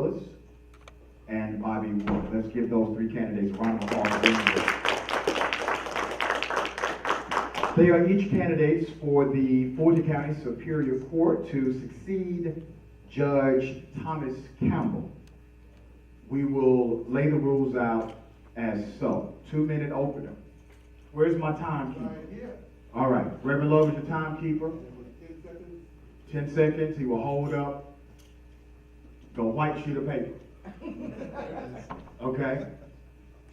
Willis and Bobby Wolf. Let's give those three candidates a round of applause. They are each candidates for the Fulton County Superior Court to succeed Judge Thomas Campbell. We will lay the rules out as so. 2-minute opener. Where's my timekeeper? Right here. All right. Reverend Love is the timekeeper. 10 seconds. 10 seconds. He will hold up the white sheet of paper. Okay?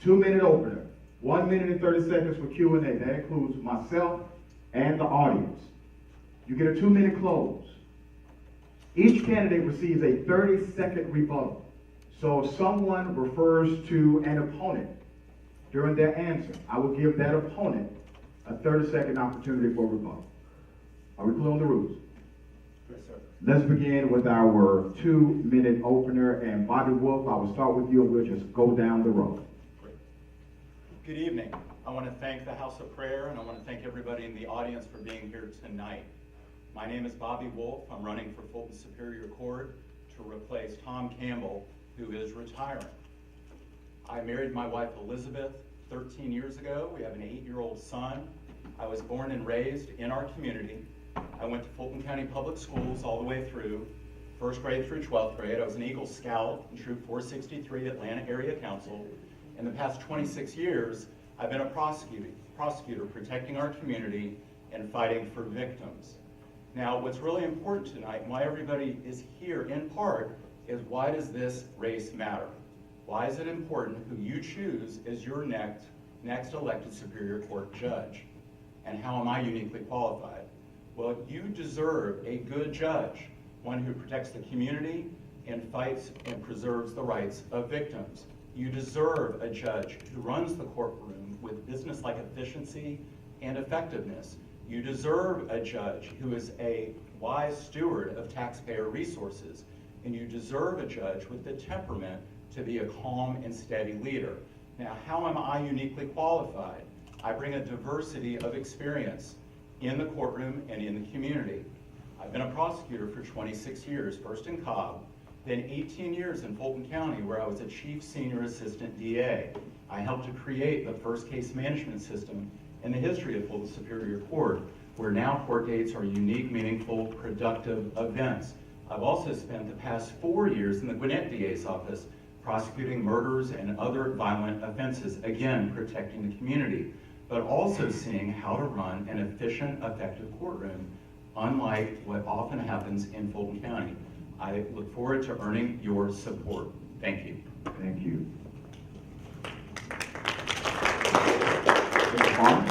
2-minute opener. 1 minute and 30 seconds for Q&A. That includes myself and the audience. You get a 2-minute close. Each candidate receives a 30-second rebuttal. So if someone refers to an opponent during their answer, I will give that opponent a 30-second opportunity for rebuttal. Are we clear on the rules? Yes, sir. Let's begin with our 2-minute opener. And Bobby Wolf, I will start with you and we'll just go down the road. Great. Good evening. I want to thank the House of Prayer and I want to thank everybody in the audience for being here tonight. My name is Bobby Wolf. I'm running for Fulton Superior Court to replace Tom Campbell, who is retiring. I married my wife Elizabeth 13 years ago. We have an 8-year-old son. I was born and raised in our community. I went to Fulton County Public Schools all the way through, 1st grade through 12th grade. I was an Eagle Scout in Troop 463 Atlanta Area Council. In the past 26 years, I've been a prosecutor protecting our community and fighting for victims. Now, what's really important tonight, and why everybody is here in part, is why does this race matter? Why is it important who you choose as your next elected Superior Court judge? And how am I uniquely qualified? Well, you deserve a good judge, one who protects the community and fights and preserves the rights of victims. You deserve a judge who runs the courtroom with business-like efficiency and effectiveness. You deserve a judge who is a wise steward of taxpayer resources. And you deserve a judge with the temperament to be a calm and steady leader. Now, how am I uniquely qualified? I bring a diversity of experience in the courtroom and in the community. I've been a prosecutor for 26 years, first in Cobb, then 18 years in Fulton County, where I was a chief senior assistant DA. I helped to create the first case management system in the history of Fulton Superior Court, where now court dates are unique, meaningful, productive events. I've also spent the past 4 years in the Gwinnett DA's office prosecuting murders and other violent offenses, again, protecting the community, but also seeing how to run an efficient, effective courtroom, unlike what often happens in Fulton County. I look forward to earning your support. Thank you. Thank you. Mr. Farmer?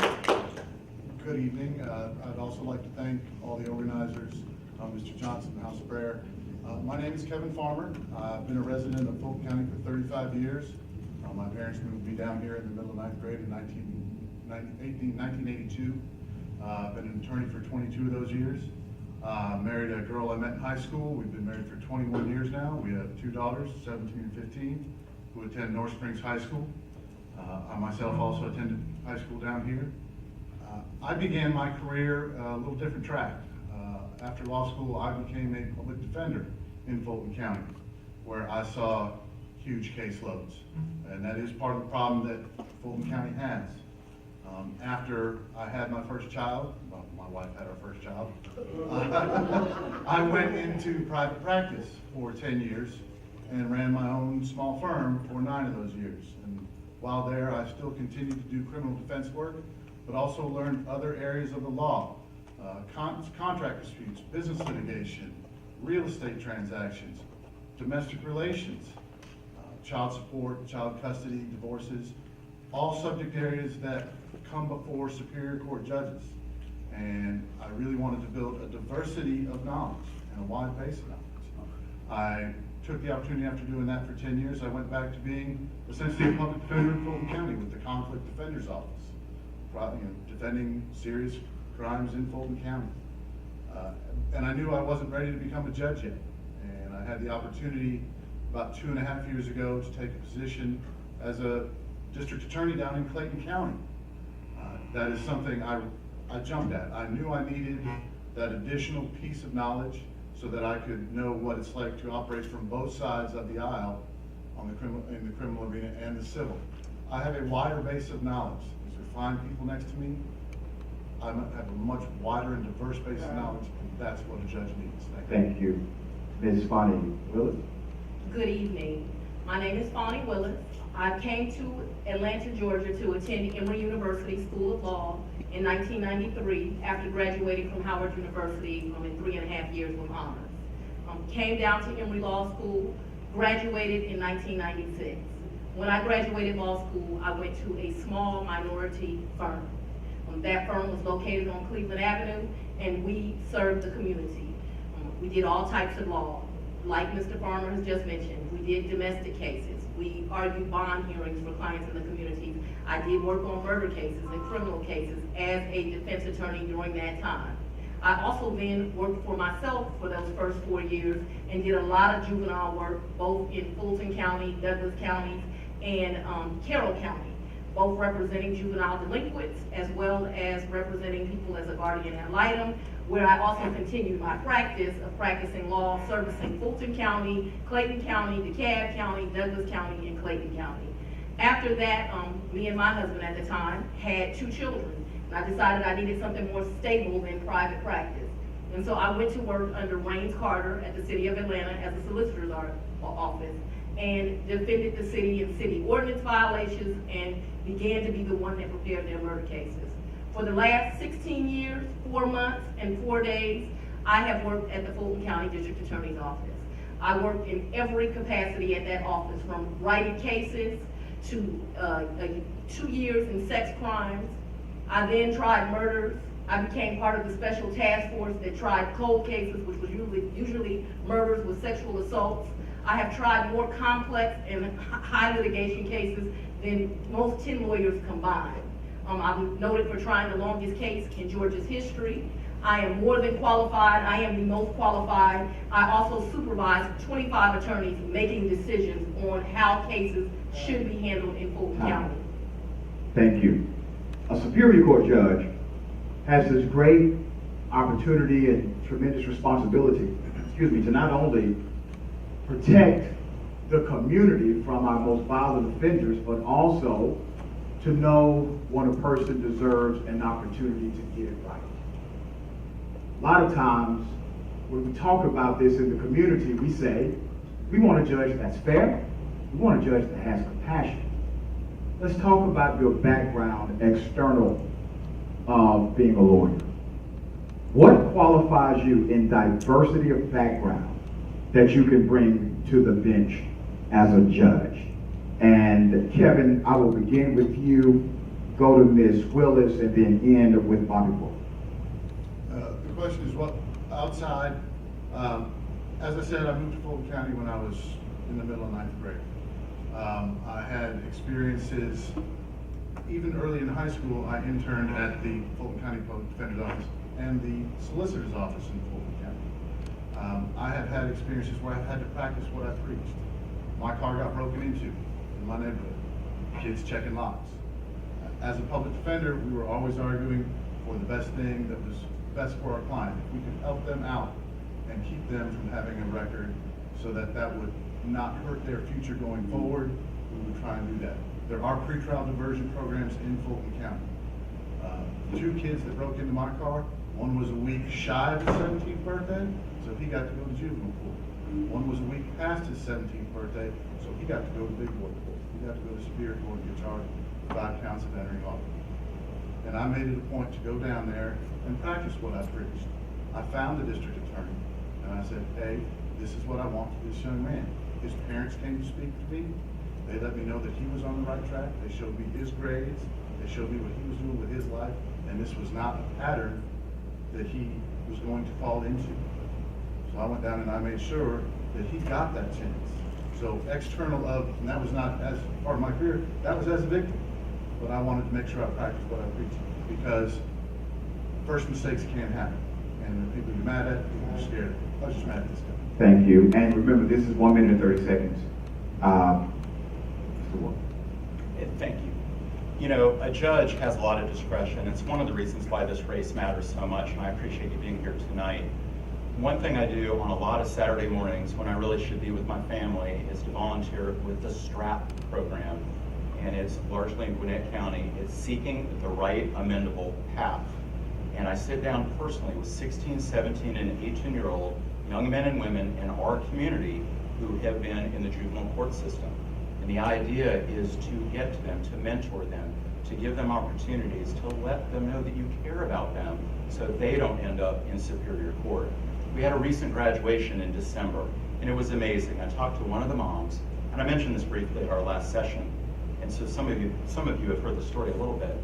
Good evening. I'd also like to thank all the organizers, Mr. Johnson, House of Prayer. My name is Kevin Farmer. I've been a resident of Fulton County for 35 years. My parents moved me down here in the middle of 9th grade in 1982. I've been an attorney for 22 of those years. Married a girl I met in high school. We've been married for 21 years now. We have 2 daughters, 17 and 15, who attend North Springs High School. I myself also attended high school down here. I began my career a little different track. After law school, I became a public defender in Fulton County, where I saw huge caseloads. And that is part of the problem that Fulton County has. After I had my first child, well, my wife had our first child, I went into private practice for 10 years and ran my own small firm for 9 of those years. And while there, I still continued to do criminal defense work, but also learned other areas of the law, contract disputes, business litigation, real estate transactions, domestic relations, child support, child custody, divorces, all subject areas that come before Superior Court judges. And I really wanted to build a diversity of knowledge and a wide base of knowledge. I took the opportunity after doing that for 10 years. I went back to being essentially a public defender in Fulton County with the Conflict Defender's Office, defending serious crimes in Fulton County. And I knew I wasn't ready to become a judge yet. And I had the opportunity about 2.5 years ago to take a position as a district attorney down in Clayton County. That is something I jumped at. I knew I needed that additional piece of knowledge so that I could know what it's like to operate from both sides of the aisle in the criminal arena and the civil. I have a wider base of knowledge. These are fine people next to me. I have a much wider and diverse base of knowledge, and that's what a judge needs. Thank you. Ms. Fonnie Willis. Good evening. My name is Fonnie Willis. I came to Atlanta, Georgia to attend Emory University School of Law in 1993 after graduating from Howard University in 3.5 years with honors. Came down to Emory Law School, graduated in 1996. When I graduated law school, I went to a small minority firm. That firm was located on Cleveland Avenue, and we served the community. We did all types of law. Like Mr. Farmer has just mentioned, we did domestic cases. We argued bond hearings for clients in the community. I did work on murder cases and criminal cases as a defense attorney during that time. I also then worked for myself for those first 4 years and did a lot of juvenile work, both in Fulton County, Douglas County, and Carroll County, both representing juvenile delinquents as well as representing people as a guardian ad litem, where I also continued my practice of practicing law, servicing Fulton County, Clayton County, DeKalb County, Douglas County, and Clayton County. After that, me and my husband at the time had 2 children, and I decided I needed something more stable than private practice. And so I went to work under Raines Carter at the City of Atlanta as a solicitor's office, and defended the city in city ordinance violations and began to be the one that prepared their murder cases. For the last 16 years, 4 months, and 4 days, I have worked at the Fulton County District Attorney's Office. I worked in every capacity at that office, from writing cases to 2 years in sex crimes. I then tried murders. I became part of the special task force that tried cold cases, which was usually murders with sexual assaults. I have tried more complex and high litigation cases than most 10 lawyers combined. I'm noted for trying the longest case in Georgia's history. I am more than qualified. I am the most qualified. I also supervise 25 attorneys making decisions on how cases should be handled in Fulton County. Thank you. A Superior Court judge has this great opportunity and tremendous responsibility, to not only protect the community from our most violent offenders, but also to know when a person deserves an opportunity to get it right. A lot of times, when we talk about this in the community, we say, we want a judge that's fair, we want a judge that has compassion. Let's talk about your background external of being a lawyer. What qualifies you in diversity of background that you can bring to the bench as a judge? And Kevin, I will begin with you, go to Ms. Willis, and then end with Bobby Wolf. The question is what outside, as I said, I moved to Fulton County when I was in the middle of 9th grade. I had experiences, even early in high school, I interned at the Fulton County Public Defender's Office and the Solicitor's Office in Fulton County. I have had experiences where I've had to practice what I preached. My car got broken into in my neighborhood, kids checking locks. As a public defender, we were always arguing for the best thing that was best for our client. If we could help them out and keep them from having a record so that that would not hurt their future going forward, we would try and do that. There are pretrial diversion programs in Fulton County. 2 kids that broke into my car, one was a week shy of his 17th birthday, so he got to go to juvenile court. One was a week past his 17th birthday, so he got to go to big boy court. He got to go to Superior Court and get charged with 5 counts of entering office. And I made it a point to go down there and practice what I preached. I found the district attorney, and I said, hey, this is what I want for this young man. His parents came to speak to me. They let me know that he was on the right track. They showed me his grades. They showed me what he was doing with his life, and this was not a pattern that he was going to fall into. So I went down and I made sure that he got that chance. So external of, and that was not as part of my career, that was as a victim. But I wanted to make sure I practiced what I preached, because first mistakes can happen. And people you're mad at, people are scared. I was just mad at this guy. Thank you. And remember, this is 1 minute and 30 seconds. Mr. Wolf. Thank you. You know, a judge has a lot of discretion. It's one of the reasons why this race matters so much, and I appreciate you being here tonight. One thing I do on a lot of Saturday mornings when I really should be with my family is to volunteer with the STRAP program. And it's largely in Gwinnett County. It's seeking the right amendable path. And I sit down personally with 16, 17, and 18-year-old young men and women in our community who have been in the juvenile court system. And the idea is to get to them, to mentor them, to give them opportunities, to let them know that you care about them so they don't end up in Superior Court. We had a recent graduation in December, and it was amazing. I talked to one of the moms, and I mentioned this briefly at our last session, and so some of you have heard the story a little bit,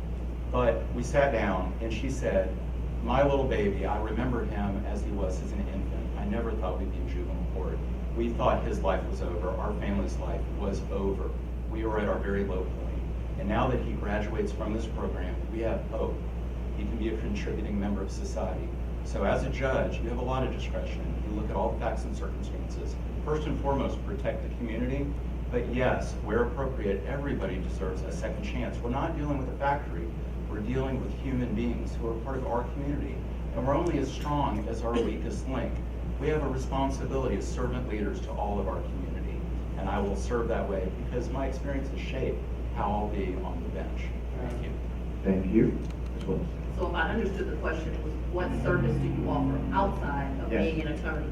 but we sat down, and she said, my little baby, I remember him as he was as an infant. I never thought we'd be in juvenile court. We thought his life was over. Our family's life was over. We were at our very low point. And now that he graduates from this program, we have hope. He can be a contributing member of society. So as a judge, you have a lot of discretion. You look at all the facts and circumstances. First and foremost, protect the community. But yes, where appropriate, everybody deserves a second chance. We're not dealing with a factory. We're dealing with human beings who are part of our community. And we're only as strong as our weakest link. We have a responsibility as servant leaders to all of our community. And I will serve that way because my experience has shaped how I'll be on the bench. Thank you. Thank you. Ms. Willis. So if I understood the question, it was what service do you offer outside of Yes. being an attorney?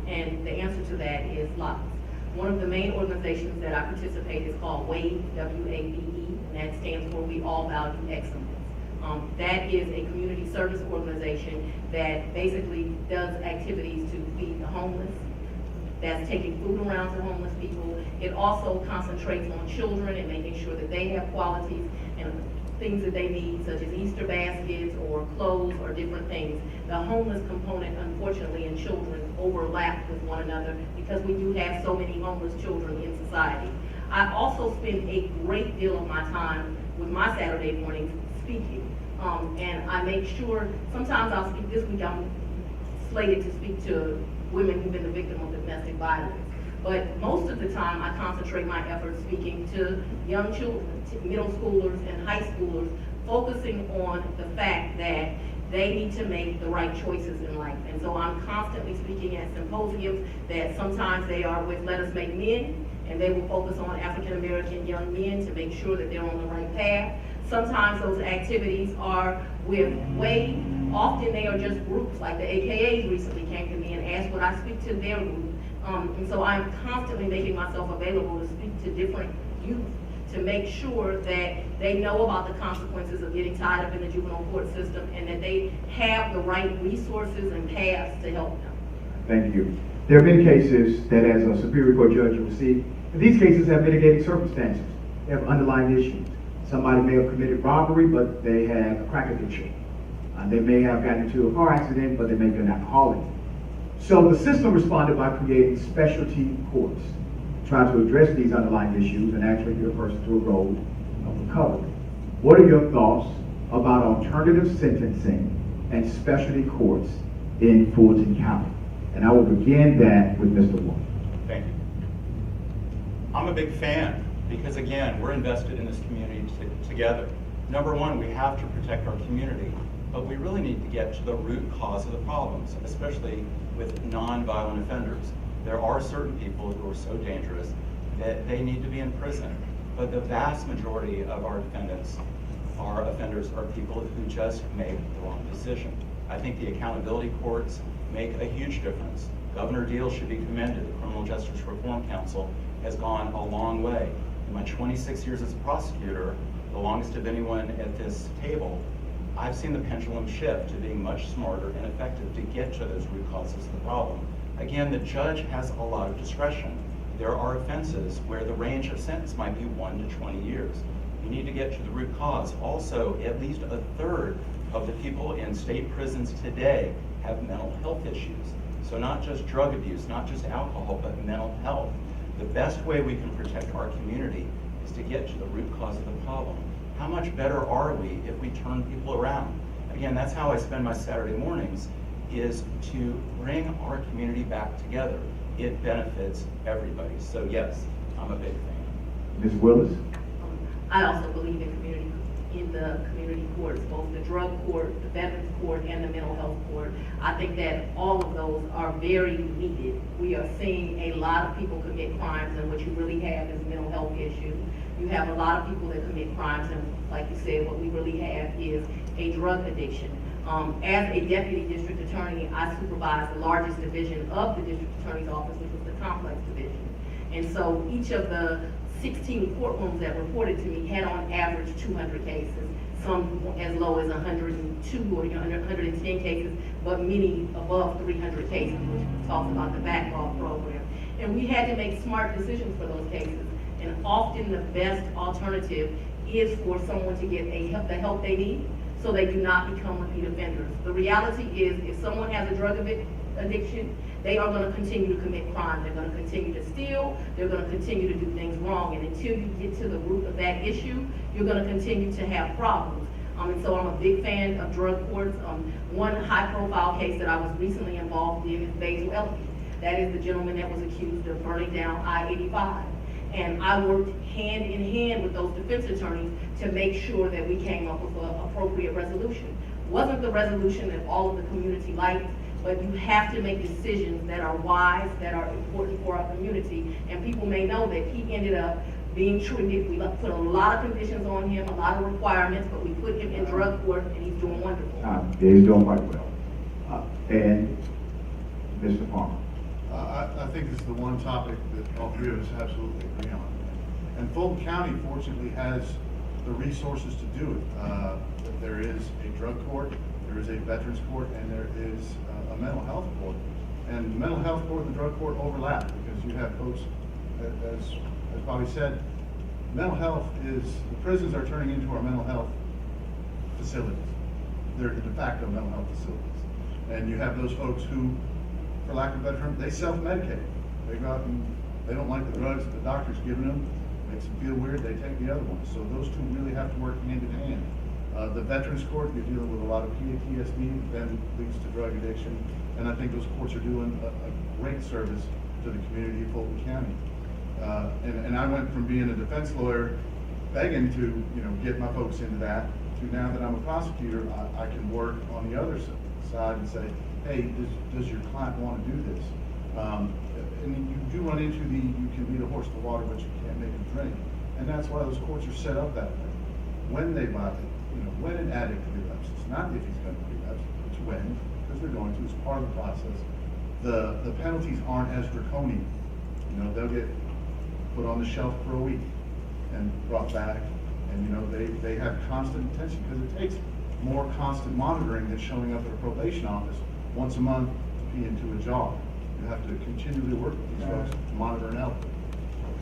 And the answer to that is lots. One of the main organizations that I participate is called WAVE, W-A-V-E, and that stands for We All Value Excellence. That is a community service organization that basically does activities to feed the homeless, that's taking food around to homeless people. It also concentrates on children and making sure that they have qualities and things that they need, such as Easter baskets or clothes or different things. The homeless component, unfortunately, in children overlap with one another because we do have so many homeless children in society. I also spend a great deal of my time with my Saturday mornings speaking. And I make sure, sometimes I'll speak, this week I'm slated to speak to women who've been the victim of domestic violence. But most of the time, I concentrate my efforts speaking to young children, middle schoolers and high schoolers, focusing on the fact that they need to make the right choices in life. And so I'm constantly speaking at symposiums that sometimes they are with Let Us Make Men, and they will focus on African American young men to make sure that they're on the right path. Sometimes those activities are with WAVE. Often they are just groups, like the AKAs recently came to me and asked would I speak to their group. And so I'm constantly making myself available to speak to different youth to make sure that they know about the consequences of getting tied up in the juvenile court system and that they have the right resources and paths to help them. Thank you. There have been cases that as a Superior Court judge you will see, and these cases have mitigating circumstances. They have underlying issues. Somebody may have committed robbery, but they have a crack addiction. They may have gotten into a car accident, but they may be an alcoholic. So the system responded by creating specialty courts, trying to address these underlying issues and actually get a person to a road of recovery. What are your thoughts about alternative sentencing and specialty courts in Fulton County? And I will begin that with Mr. Wolf. Thank you. I'm a big fan because, again, we're invested in this community together. Number one, we have to protect our community, but we really need to get to the root cause of the problems, especially with non-violent offenders. There are certain people who are so dangerous that they need to be in prison, but the vast majority of our offenders are people who just make the wrong decision. I think the accountability courts make a huge difference. Governor Deal should be commended. The Criminal Justice Reform Council has gone a long way. In my 26 years as a prosecutor, the longest of anyone at this table, I've seen the pendulum shift to being much smarter and effective to get to those root causes of the problem. Again, the judge has a lot of discretion. There are offenses where the range of sentence might be 1 to 20 years. You need to get to the root cause. Also, at least a third of the people in state prisons today have mental health issues. So not just drug abuse, not just alcohol, but mental health. The best way we can protect our community is to get to the root cause of the problem. How much better are we if we turn people around? Again, that's how I spend my Saturday mornings, is to bring our community back together. It benefits everybody. So yes, I'm a big fan. Ms. Willis? I also believe in community in the community courts, both the drug court, the veterans court, and the mental health court. I think that all of those are very needed. We are seeing a lot of people commit crimes, and what you really have is a mental health issue. You have a lot of people that commit crimes, and like you said, what we really have is a drug addiction. As a deputy district attorney, I supervise the largest division of the district attorney's office, which was the complex division. And so each of the 16 courtrooms that reported to me had on average 200 cases, some as low as 102 or 110 cases, but many above 300 cases, which talks about the backlog program. And we had to make smart decisions for those cases. And often the best alternative is for someone to get the help they need so they do not become repeat offenders. The reality is, if someone has a drug addiction, they are going to continue to commit crime. They're going to continue to steal. They're going to continue to do things wrong. And until you get to the root of that issue, you're going to continue to have problems. And so I'm a big fan of drug courts. One high-profile case that I was recently involved in is Basil Elliott. That is the gentleman that was accused of burning down I-85. And I worked hand in hand with those defense attorneys to make sure that we came up with an appropriate resolution. Wasn't the resolution that all of the community liked, but you have to make decisions that are wise, that are important for our community. And people may know that he ended up being treated. We put a lot of conditions on him, a lot of requirements, but we put him in drug court, and he's doing wonderful. Yeah, he's doing quite well. And Mr. Palmer. I think this is the one topic that all three of us absolutely agree on. And Fulton County fortunately has the resources to do it. There is a drug court, there is a veterans court, and there is a mental health court. And the mental health court and the drug court overlap because you have folks, as Bobby said, mental health is, the prisons are turning into our mental health facilities. They're de facto mental health facilities. And you have those folks who, for lack of a better term, they self-medicate. They go out and they don't like the drugs that the doctor's giving them, makes them feel weird, they take the other ones. So those two really have to work hand in hand. The Veterans Court, you're dealing with a lot of PTSD, then leads to drug addiction, and I think those courts are doing a great service to the community of Fulton County. And I went from being a defense lawyer, begging to get my folks into that, to now that I'm a prosecutor, I can work on the other side and say, hey, does your client want to do this? And you do run into you can lead a horse to water, but you can't make him drink. And that's why those courts are set up that way. When they violate, when an addict relapses, not if he's going to relapse, it's when, because they're going to, it's part of the process. The penalties aren't as draconian. They'll get put on the shelf for a week and brought back, and they have constant attention because it takes more constant monitoring than showing up at a probation office once a month to be into a job. You have to continually work with these folks to monitor and help them.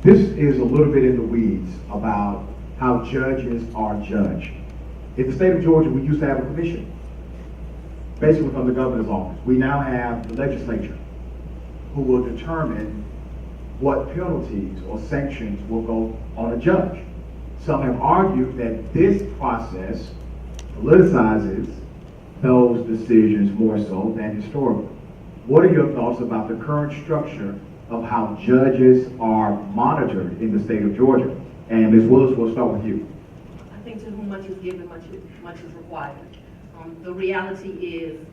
This is a little bit in the weeds about how judges are judged. In the state of Georgia, we used to have a commission, basically from the governor's office. We now have the legislature who will determine what penalties or sanctions will go on a judge. Some have argued that this process politicizes those decisions more so than historical. What are your thoughts about the current structure of how judges are monitored in the state of Georgia? And Ms. Willis, we'll start with you. I think to whom much is given, much is required. The reality is,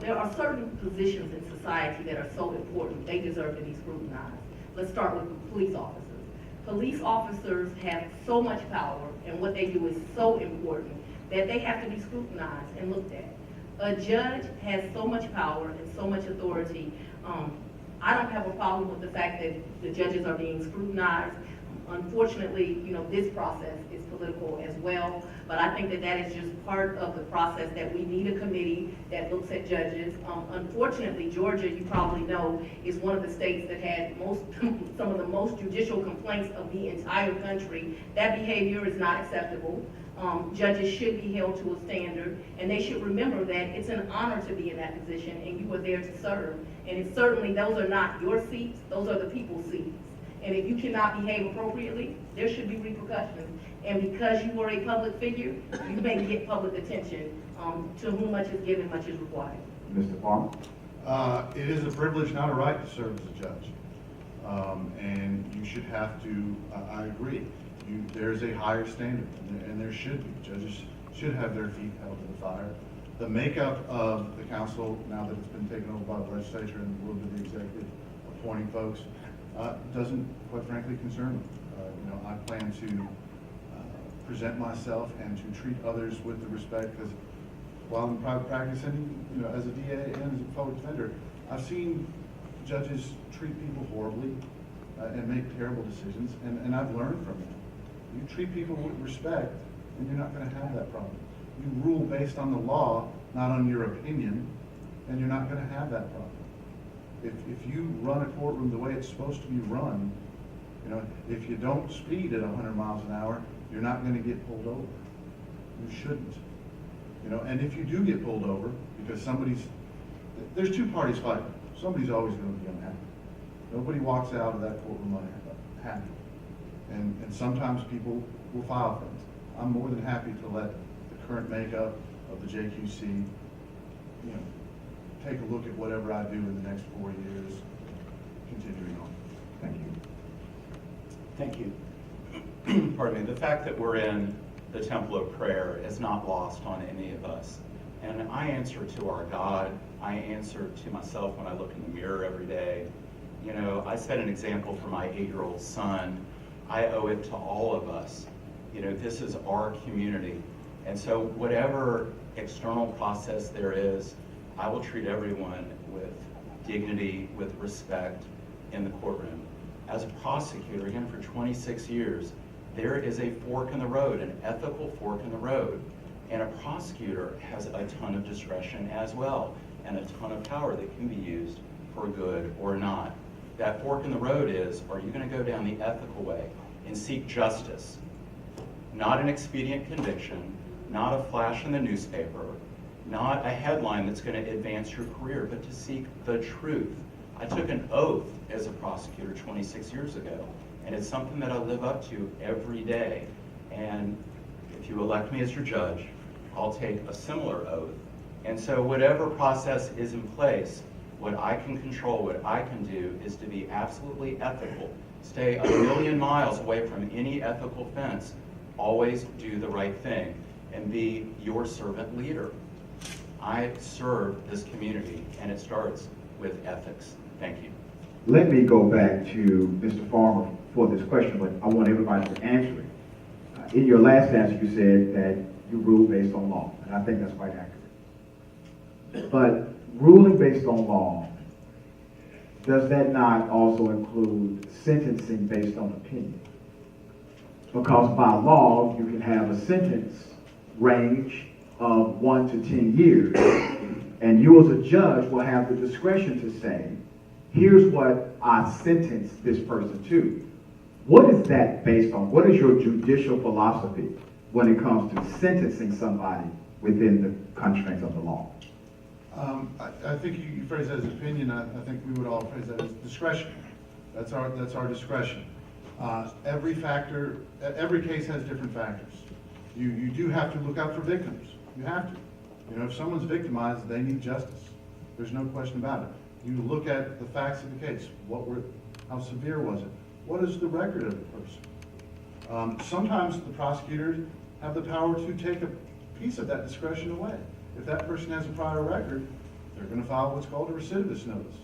there are certain positions in society that are so important, they deserve to be scrutinized. Let's start with police officers. Police officers have so much power, and what they do is so important that they have to be scrutinized and looked at. A judge has so much power and so much authority. I don't have a problem with the fact that the judges are being scrutinized. Unfortunately, this process is political as well, but I think that is just part of the process, that we need a committee that looks at judges. Unfortunately, Georgia, you probably know, is one of the states that had some of the most judicial complaints of the entire country. That behavior is not acceptable. Judges should be held to a standard, and they should remember that it's an honor to be in that position, and you are there to serve. And it's certainly, those are not your seats, those are the people's seats. And if you cannot behave appropriately, there should be repercussions. And because you are a public figure, you may get public attention. To whom much is given, much is required. Mr. Palmer? It is a privilege, not a right, to serve as a judge. And you should have to, I agree, There's a higher standard, and there should be. Judges should have their feet held to the fire. The makeup of the council, now that it's been taken over by the legislature and a little bit of the executive appointing folks, doesn't, quite frankly, concern me. I plan to present myself and to treat others with the respect, because while in private practice and as a DA and as a public defender, I've seen judges treat people horribly and make terrible decisions, and I've learned from them. You treat people with respect, and you're not going to have that problem. You rule based on the law, not on your opinion, and you're not going to have that problem. If you run a courtroom the way it's supposed to be run, if you don't speed at 100 miles an hour, you're not going to get pulled over. You shouldn't. And if you do get pulled over, because there's two parties fighting. Somebody's always going to be unhappy. Nobody walks out of that courtroom unhappy. And sometimes people will file things. I'm more than happy to let the current makeup of the JQC, take a look at whatever I do in the next 4 years, continuing on. Thank you. Thank you. Pardon me. The fact that we're in the temple of prayer is not lost on any of us. And I answer to our God. I answer to myself when I look in the mirror every day. I set an example for my 8-year-old son. I owe it to all of us. This is our community. And so whatever external process there is, I will treat everyone with dignity, with respect in the courtroom. As a prosecutor, again, for 26 years, there is a fork in the road, an ethical fork in the road. And a prosecutor has a ton of discretion as well, and a ton of power that can be used for good or not. That fork in the road is, are you going to go down the ethical way and seek justice? Not an expedient conviction, not a flash in the newspaper, not a headline that's going to advance your career, but to seek the truth. I took an oath as a prosecutor 26 years ago, and it's something that I live up to every day. And if you elect me as your judge, I'll take a similar oath. And so whatever process is in place, what I can control, what I can do is to be absolutely ethical. Stay a million miles away from any ethical fence. Always do the right thing and be your servant leader. I serve this community, and it starts with ethics. Thank you. Let me go back to Mr. Farmer for this question, but I want everybody to answer it. In your last answer, you said that you rule based on law, and I think that's quite accurate. But ruling based on law, does that not also include sentencing based on opinion? Because by law, you can have a sentence range of 1 to 10 years, and you as a judge will have the discretion to say, here's what I sentence this person to. What is that based on? What is your judicial philosophy when it comes to sentencing somebody within the constraints of the law? I think you phrase that as opinion. I think we would all phrase that as discretion. That's our discretion. Every case has different factors. You do have to look out for victims. You have to. If someone's victimized, they need justice. There's no question about it. You look at the facts of the case. How severe was it? What is the record of the person? Sometimes the prosecutors have the power to take a piece of that discretion away. If that person has a prior record, they're going to file what's called a recidivist notice,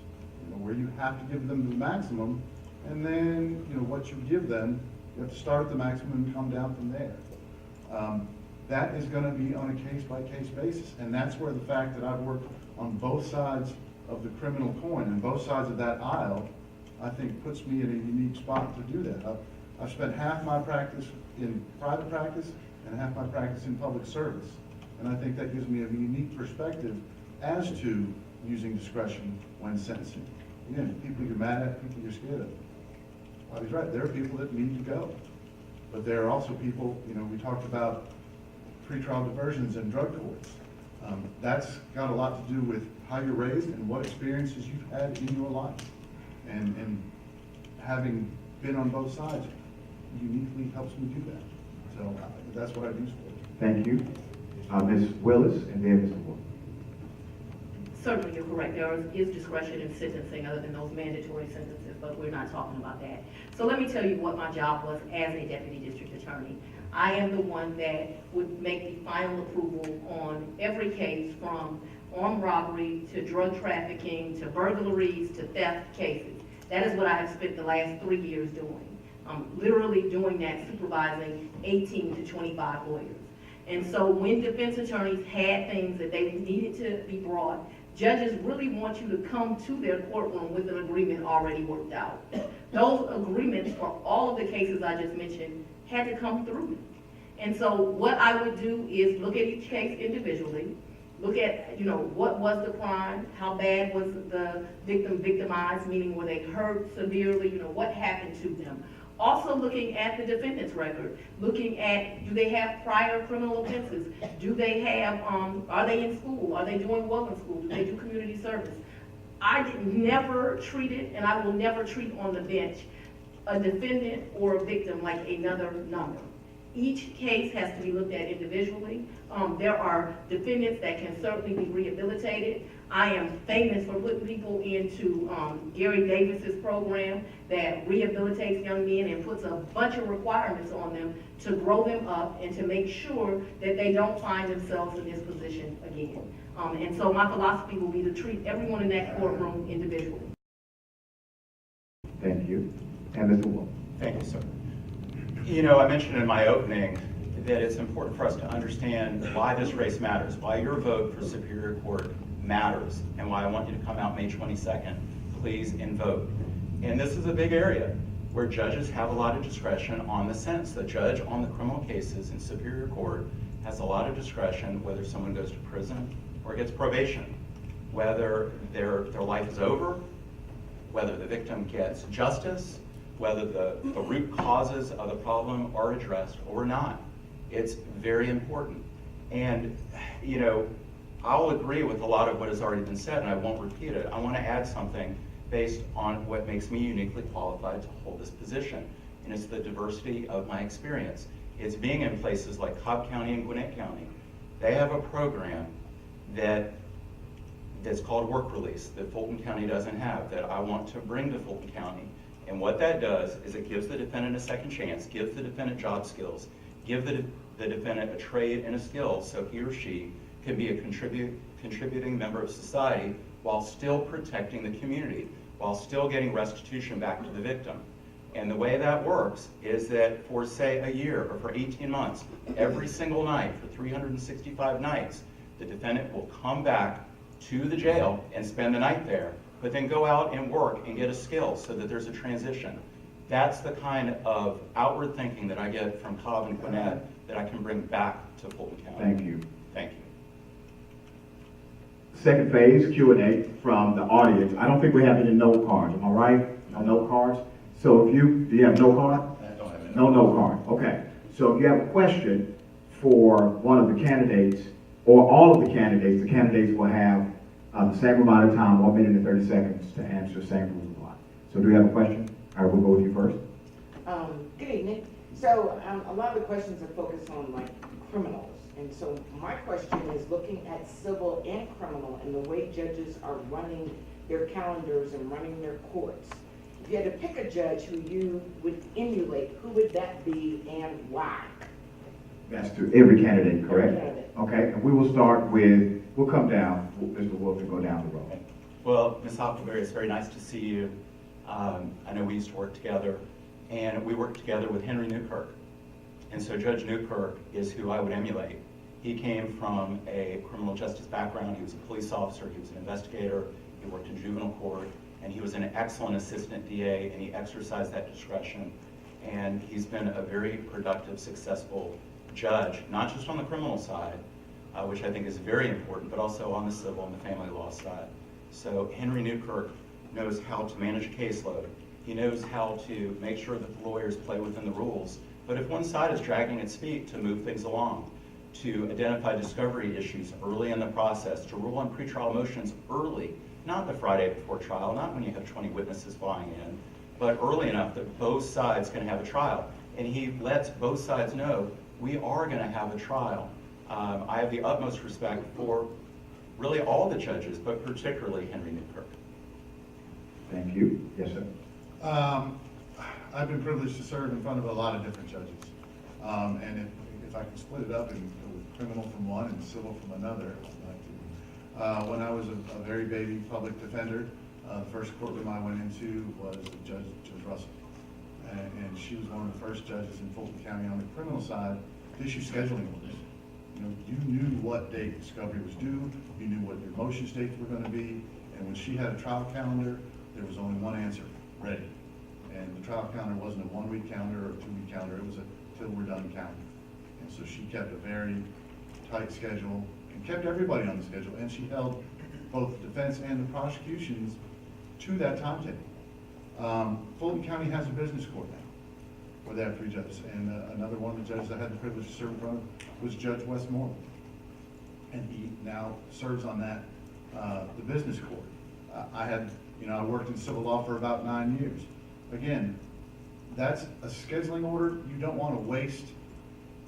where you have to give them the maximum, and then what you give them, you have to start at the maximum and come down from there. That is going to be on a case-by-case basis, and that's where the fact that I've worked on both sides of the criminal coin and both sides of that aisle, I think puts me in a unique spot to do that. I've spent half my practice in private practice and half my practice in public service, and I think that gives me a unique perspective as to using discretion when sentencing. Again, people you're mad at, people you're scared of. Bobby's right, there are people that need to go, but there are also people, we talked about pretrial diversions and drug courts. That's got a lot to do with how you're raised and what experiences you've had in your life. And having been on both sides uniquely helps me do that. So that's what I do for. Thank you. Ms. Willis and then Mr. Wood. Certainly, you're correct. There is discretion in sentencing other than those mandatory sentences, but we're not talking about that. So let me tell you what my job was as a deputy district attorney. I am the one that would make the final approval on every case, from armed robbery to drug trafficking to burglaries to theft cases. That is what I have spent the last 3 years doing. Literally doing that, supervising 18 to 25 lawyers. And so when defense attorneys had things that they needed to be brought, judges really want you to come to their courtroom with an agreement already worked out. Those agreements for all of the cases I just mentioned had to come through. And so what I would do is look at each case individually, look at, what was the crime, how bad was the victim victimized, meaning were they hurt severely, what happened to them. Also looking at the defendant's record, looking at, do they have prior criminal offenses? Do they have, are they in school? Are they doing well in school? Do they do community service? I never treated, and I will never treat on the bench, a defendant or a victim like another number. Each case has to be looked at individually. There are defendants that can certainly be rehabilitated. I am famous for putting people into Gary Davis's program that rehabilitates young men and puts a bunch of requirements on them to grow them up and to make sure that they don't find themselves in this position again. And so my philosophy will be to treat everyone in that courtroom individually. Thank you. And Mr. Wolf. Thank you, sir. I mentioned in my opening that it's important for us to understand why this race matters, why your vote for Superior Court matters, and why I want you to come out May 22nd, please, and vote. And this is a big area where judges have a lot of discretion on the sentence. The judge on the criminal cases in Superior Court has a lot of discretion whether someone goes to prison or gets probation, whether their life is over, whether the victim gets justice, whether the root causes of the problem are addressed or not. It's very important. And, I'll agree with a lot of what has already been said, and I won't repeat it. I want to add something based on what makes me uniquely qualified to hold this position, and it's the diversity of my experience. It's being in places like Cobb County and Gwinnett County. They have a program that's called work release that Fulton County doesn't have, that I want to bring to Fulton County. And what that does is it gives the defendant a second chance, gives the defendant job skills, give the defendant a trade and a skill so he or she can be a contributing member of society while still protecting the community, while still getting restitution back to the victim. And the way that works is that for, say, a year or for 18 months, every single night for 365 nights, the defendant will come back to the jail and spend the night there, but then go out and work and get a skill so that there's a transition. That's the kind of outward thinking that I get from Cobb and Gwinnett that I can bring back to Fulton County. Thank you. Thank you. Second phase, Q&A from the audience. I don't think we have any no cards, am I right? No no cards? So do you have no card? I don't have any. No card, okay. So if you have a question for one of the candidates, or all of the candidates will have the same amount of time, 1 minute and 30 seconds to answer, same rules apply. So do you have a question? All right, we'll go with you first. Good evening. So a lot of the questions are focused on criminals. And so my question is looking at civil and criminal and the way judges are running their calendars and running their courts. If you had to pick a judge who you would emulate, who would that be and why? That's to every candidate, correct? Every candidate. Okay, and we will start with, we'll come down, Mr. Wolf, to go down the road. Okay. Well, Ms. Hoppelberry, it's very nice to see you. I know we used to work together, and we worked together with Henry Newkirk. And so Judge Newkirk is who I would emulate. He came from a criminal justice background. He was a police officer, he was an investigator, he worked in juvenile court, and he was an excellent assistant DA, and he exercised that discretion. And he's been a very productive, successful judge, not just on the criminal side, which I think is very important, but also on the civil and the family law side. So Henry Newkirk knows how to manage a caseload. He knows how to make sure that the lawyers play within the rules. But if one side is dragging its feet, to move things along, to identify discovery issues early in the process, to rule on pretrial motions early, not the Friday before trial, not when you have 20 witnesses flying in, but early enough that both sides can have a trial. And he lets both sides know we are going to have a trial. I have the utmost respect for really all the judges, but particularly Henry Newkirk. Thank you. Yes, sir. I've been privileged to serve in front of a lot of different judges. And if I can split it up and go with criminal from one and civil from another, I'd like to. When I was a very baby public defender, the first courtroom I went into was Judge Russell. And she was one of the first judges in Fulton County on the criminal side to issue scheduling orders. You know, you knew what date discovery was due, you knew what your motion dates were gonna be, and when she had a trial calendar, there was only one answer, ready. And the trial calendar wasn't a 1-week calendar or a 2-week calendar, it was a till we're done calendar. And so she kept a very tight schedule and kept everybody on the schedule, and she held both the defense and the prosecutions to that timetable. Fulton County has a business court now, where they have 3 judges, and another one of the judges I had the privilege to serve in front of was Judge Westmoreland. And he now serves on that, the business court. I worked in civil law for about 9 years. Again, that's a scheduling order. You don't want to waste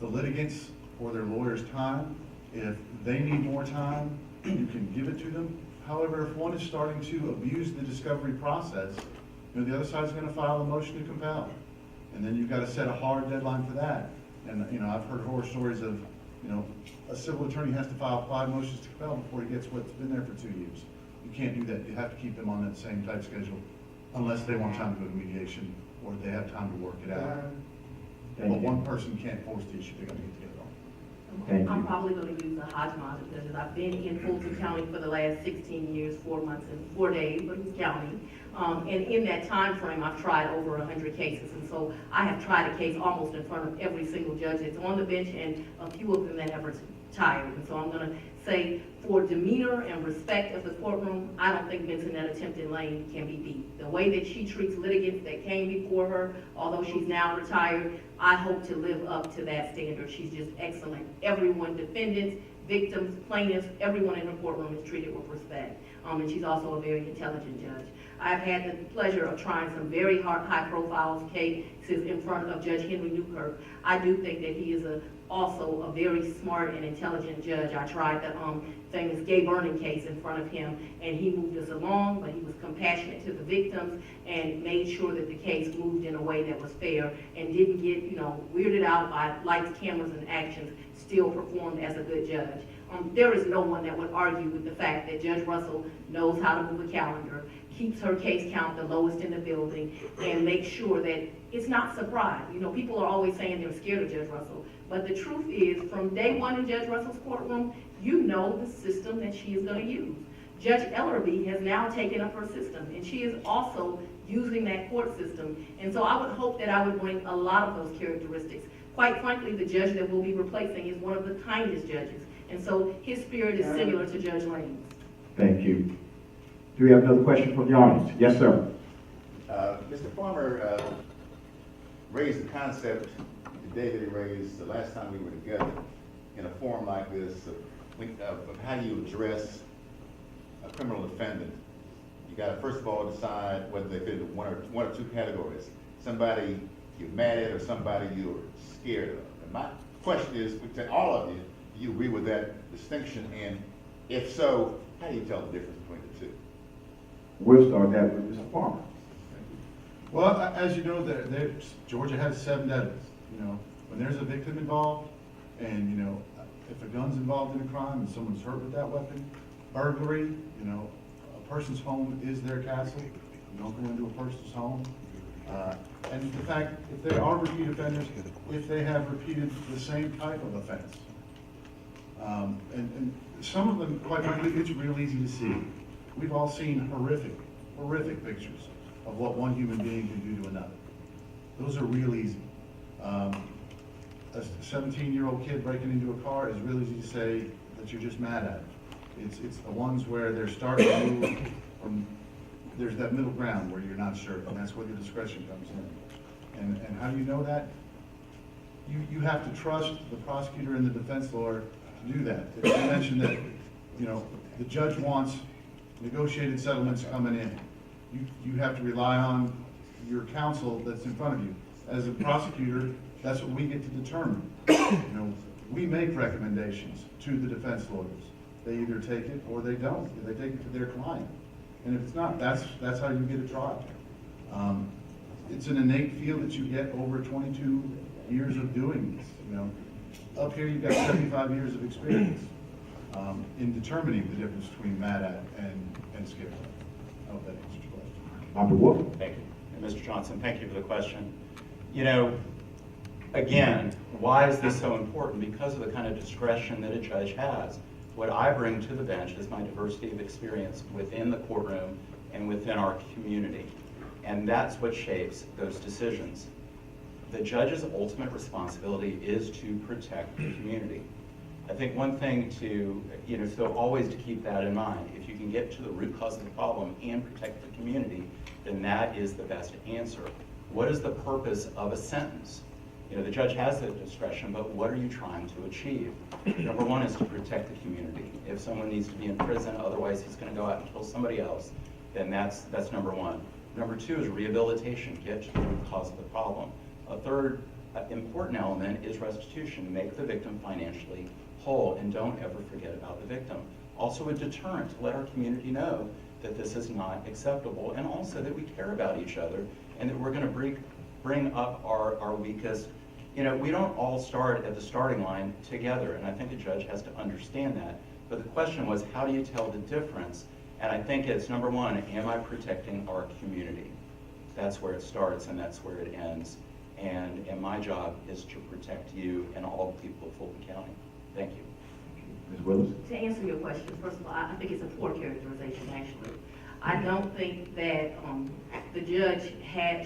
the litigants or their lawyers' time. If they need more time, you can give it to them. However, if one is starting to abuse the discovery process, the other side's going to file a motion to compel. And then you've got to set a hard deadline for that. And, I've heard horror stories of, a civil attorney has to file 5 motions to compel before he gets what's been there for 2 years. You can't do that. You have to keep them on that same tight schedule unless they want time to go to mediation or they have time to work it out. Thank But you. one person can't force the issue. They got to get together on it. Thank I'm you. probably going to use a hodgepodge of judges. I've been in Fulton County for the last 16 years, 4 months and 4 days, but who's counting? And in that time frame, I've tried over 100 cases. And so I have tried a case almost in front of every single judge that's on the bench and a few of them that have retired. And so I'm going to say for demeanor and respect of the courtroom, I don't think Vincent attempted Lane can be beat. The way that she treats litigants that came before her, although she's now retired, I hope to live up to that standard. She's just excellent. Everyone, defendants, victims, plaintiffs, everyone in her courtroom is treated with respect. And she's also a very intelligent judge. I've had the pleasure of trying some very high-profile cases in front of Judge Henry Newkirk. I do think that he is also a very smart and intelligent judge. I tried the famous Gay Burning case in front of him, and he moved us along, but he was compassionate to the victims and made sure that the case moved in a way that was fair and didn't get, weirded out by lights, cameras, and actions, still performed as a good judge. There is no one that would argue with the fact that Judge Russell knows how to move a calendar, keeps her case count the lowest in the building, and makes sure that it's not surprise. People are always saying they're scared of Judge Russell, but the truth is, from day one in Judge Russell's courtroom, you know the system that she is going to use. Judge Ellerby has now taken up her system, and she is also using that court system. And so I would hope that I would bring a lot of those characteristics. Quite frankly, the judge that we'll be replacing is one of the kindest judges. And so his spirit is similar to Judge Lane's. Thank you. Do we have another question from the audience? Yes, sir. Mr. Farmer raised the concept the day that he raised the last time we were together in a forum like this of how you address a criminal defendant. You got to first of all decide whether they fit into one or two categories: somebody you're mad at or somebody you're scared of. And my question is, to all of you, do you agree with that distinction? And if so, how do you tell the difference between the two? We'll start that with Mr. Farmer. Well, as you know, Georgia has 7 deadlies. When there's a victim involved, and if a gun's involved in a crime and someone's hurt with that weapon, burglary, a person's home is their castle. You don't go into a person's home. And in fact, if they are repeat offenders, if they have repeated the same type of offense, and some of them, quite frankly, it's real easy to see. We've all seen horrific pictures of what one human being can do to another. Those are real easy. A 17-year-old kid breaking into a car is real easy to say that you're just mad at him. It's the ones where they're starting to move from, there's that middle ground where you're not sure, and that's where the discretion comes in. And how do you know that? You have to trust the prosecutor and the defense lawyer to do that. If you mentioned that, the judge wants negotiated settlements coming in, you have to rely on your counsel that's in front of you. As a prosecutor, that's what we get to determine. We make recommendations to the defense lawyers. they either take it or they don't. They take it to their client. And if it's not, that's how you get a trial. It's an innate feel that you get over 22 years of doing this, you know. Up here, you've got 75 years of experience in determining the difference between MADAT and skip. I hope that answers your question. Dr. Wolf? Thank you. And Mr. Johnson, thank you for the question. You know, again, why is this so important? Because of the kind of discretion that a judge has. What I bring to the bench is my diversity of experience within the courtroom and within our community. And that's what shapes those decisions. The judge's ultimate responsibility is to protect the community. I think one thing to, so always to keep that in mind. If you can get to the root cause of the problem and protect the community, then that is the best answer. What is the purpose of a sentence? The judge has the discretion, but what are you trying to achieve? Number one is to protect the community. If someone needs to be in prison, otherwise he's going to go out and kill somebody else, then that's number one. Number two is rehabilitation, get to the root cause of the problem. A third important element is restitution, make the victim financially whole, and don't ever forget about the victim. Also a deterrent to let our community know that this is not acceptable, and also that we care about each other, and that we're going to bring up our weakest. We don't all start at the starting line together, and I think a judge has to understand that. But the question was, how do you tell the difference? And I think it's, number one, am I protecting our community? That's where it starts and that's where it ends. And my job is to protect you and all the people of Fulton County. Thank you. Ms. Willis? To answer your question, first of all, I think it's a poor characterization, actually. I don't think that the judge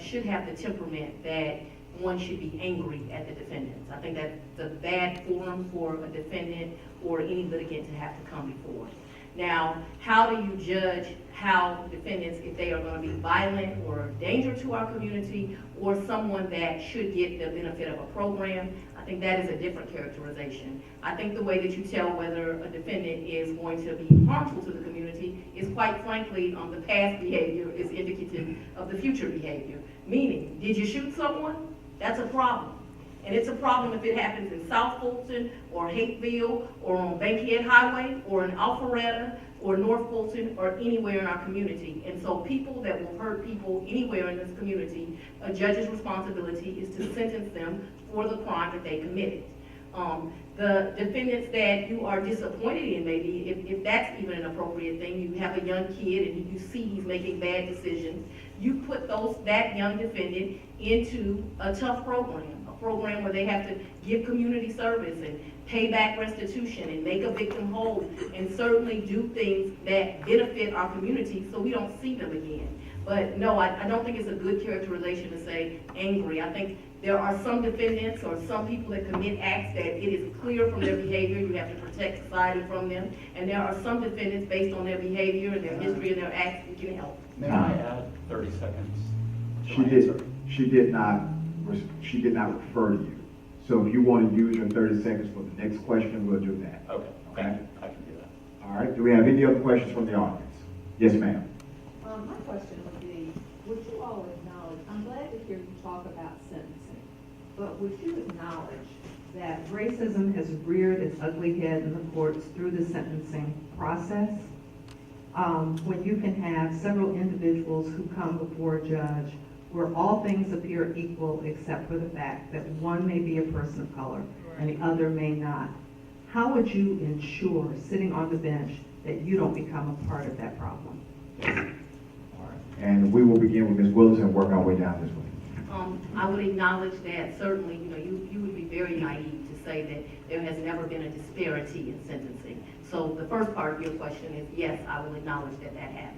should have the temperament that one should be angry at the defendants. I think that's a bad forum for a defendant or any litigant to have to come before. Now, how do you judge how defendants, if they are going to be violent or a danger to our community, or someone that should get the benefit of a program? I think that is a different characterization. I think the way that you tell whether a defendant is going to be harmful to the community is, quite frankly, the past behavior is indicative of the future behavior. Meaning, did you shoot someone? That's a problem. And it's a problem if it happens in South Fulton or Hateville or on Bankhead Highway or in Alpharetta or North Fulton or anywhere in our community. And so people that will hurt people anywhere in this community, a judge's responsibility is to sentence them for the crime that they committed. The defendants that you are disappointed in, maybe, if that's even an appropriate thing, you have a young kid and you see he's making bad decisions, you put that young defendant into a tough program, a program where they have to give community service and pay back restitution and make a victim whole, and certainly do things that benefit our community so we don't see them again. But no, I don't think it's a good characterization to say angry. I think there are some defendants or some people that commit acts that it is clear from their behavior you have to protect society from them, and there are some defendants based on their behavior and their history and their acts that can help. May I add 30 seconds to She my did. answer? She did not refer to you. So if you want to use your 30 seconds for the next question, we'll do that. Okay, thank you. I can do that. All right. Do we have any other questions from the audience? Yes, ma'am. My question would be, would you all acknowledge, I'm glad to hear you talk about sentencing, but would you acknowledge that racism has reared its ugly head in the courts through the sentencing process? When you can have several individuals who come before a judge where all things appear equal except for the fact that one may be a person of color and the other may not. How would you ensure, sitting on the bench, that you don't become a part of that problem? All right. And we will begin with Ms. Willis and work our way down this way. I would acknowledge that certainly, you would be very naive to say that there has never been a disparity in sentencing. So the first part of your question is, yes, I will acknowledge that that happened.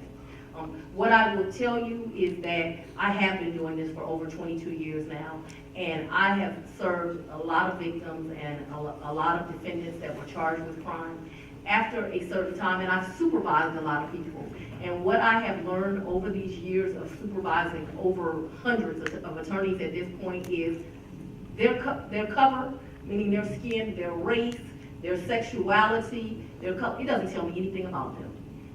What I will tell you is that I have been doing this for over 22 years now, and I have served a lot of victims and a lot of defendants that were charged with crime after a certain time, and I've supervised a lot of people. And what I have learned over these years of supervising over hundreds of attorneys at this point is their cover, meaning their skin, their race, their sexuality, it doesn't tell me anything about them.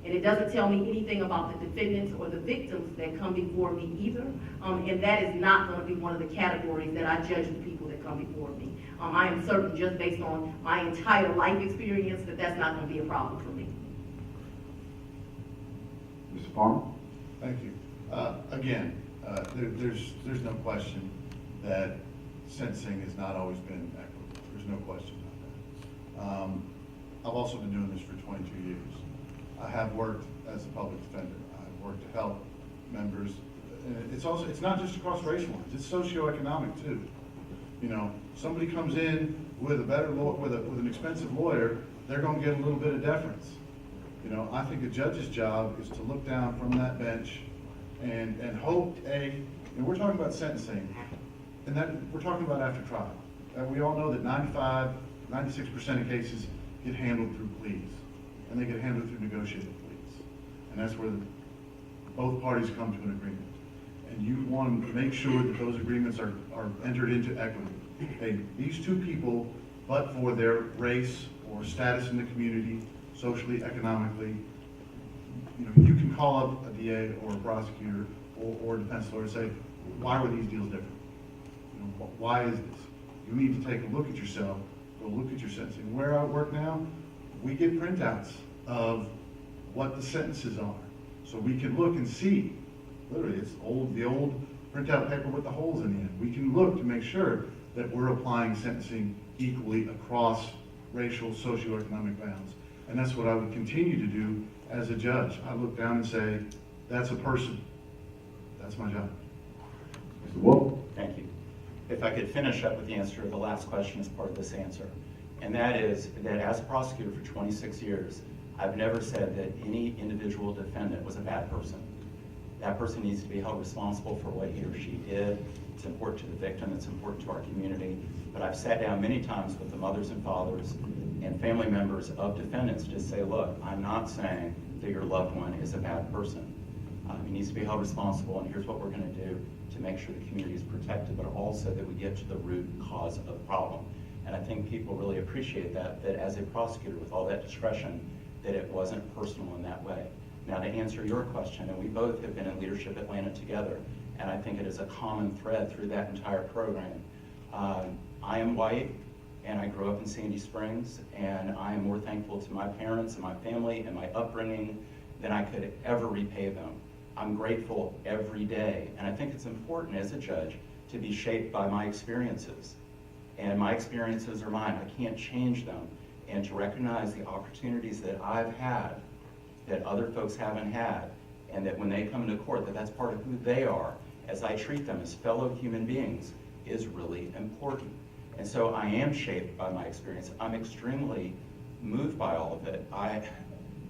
And it doesn't tell me anything about the defendants or the victims that come before me either. And that is not gonna be one of the categories that I judge the people that come before me. I am certain, just based on my entire life experience, that that's not gonna be a problem for me. Mr. Farmer? Thank you. Again, there's no question that sentencing has not always been equitable. There's no question about that. I've also been doing this for 22 years. I have worked as a public defender. I've worked to help members. And it's not just across racial lines, it's socioeconomic too. You know, somebody comes in with a better lawyer, with an expensive lawyer, they're gonna get a little bit of deference. You know, I think a judge's job is to look down from that bench and hope and we're talking about sentencing, and that we're talking about after trial. We all know that 96% of cases get handled through pleas, and they get handled through negotiated pleas. And that's where both parties come to an agreement. And you want to make sure that those agreements are entered into equity. Hey, these two people, but for their race or status in the community, socially, economically, you know, you can call up a DA or a prosecutor or a defense lawyer and say, why were these deals different? You know, why is this? You need to take a look at yourself, go look at your sentencing. Where I work now, we get printouts of what the sentences are. So we can look and see, literally, it's the old printout paper with the holes in the end. We can look to make sure that we're applying sentencing equally across racial, socioeconomic bounds. And that's what I would continue to do as a judge. I look down and say, that's a person. That's my job. Mr. Wolf? Thank you. If I could finish up with the answer to the last question as part of this answer. And that is that as a prosecutor for 26 years, I've never said that any individual defendant was a bad person. That person needs to be held responsible for what he or she did. It's important to the victim, it's important to our community. But I've sat down many times with the mothers and fathers and family members of defendants to say, look, I'm not saying that your loved one is a bad person. He needs to be held responsible, and here's what we're going to do to make sure the community is protected, but also that we get to the root cause of the problem. And I think people really appreciate that as a prosecutor with all that discretion, that it wasn't personal in that way. Now, to answer your question, and we both have been in Leadership Atlanta together, and I think it is a common thread through that entire program. I am white, and I grew up in Sandy Springs, and I am more thankful to my parents and my family and my upbringing than I could ever repay them. I'm grateful every day, and I think it's important as a judge to be shaped by my experiences. And my experiences are mine, I can't change them. And to recognize the opportunities that I've had that other folks haven't had, and that when they come into court, that that's part of who they are, as I treat them as fellow human beings, is really important. And so I am shaped by my experience. I'm extremely moved by all of it.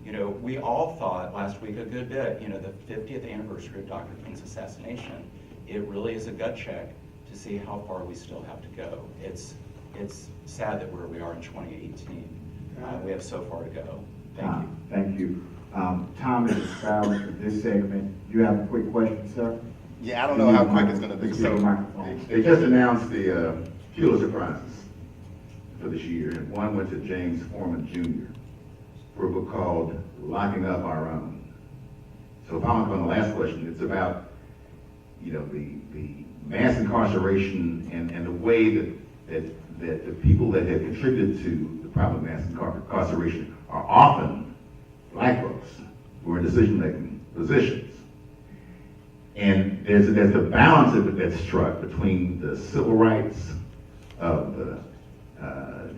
You know, we all thought last week a good bit, you know, the 50th anniversary of Dr. King's assassination, it really is a gut check to see how far we still have to go. It's sad that where we are in 2018, we have so far to go. Thank you. Thank you. Time is expiring for this segment. You have a quick question, sir? Yeah, I don't know how quick it's gonna be. So they just announced the Pulitzer Prizes for this year, and one went to James Foreman Jr. for a book called Locking Up Our Own. So following up on the last question, it's about, you know, the mass incarceration and the way that the people that have contributed to the problem of mass incarceration are often black folks who are in decision-making positions. And there's a balance that's struck between the civil rights of the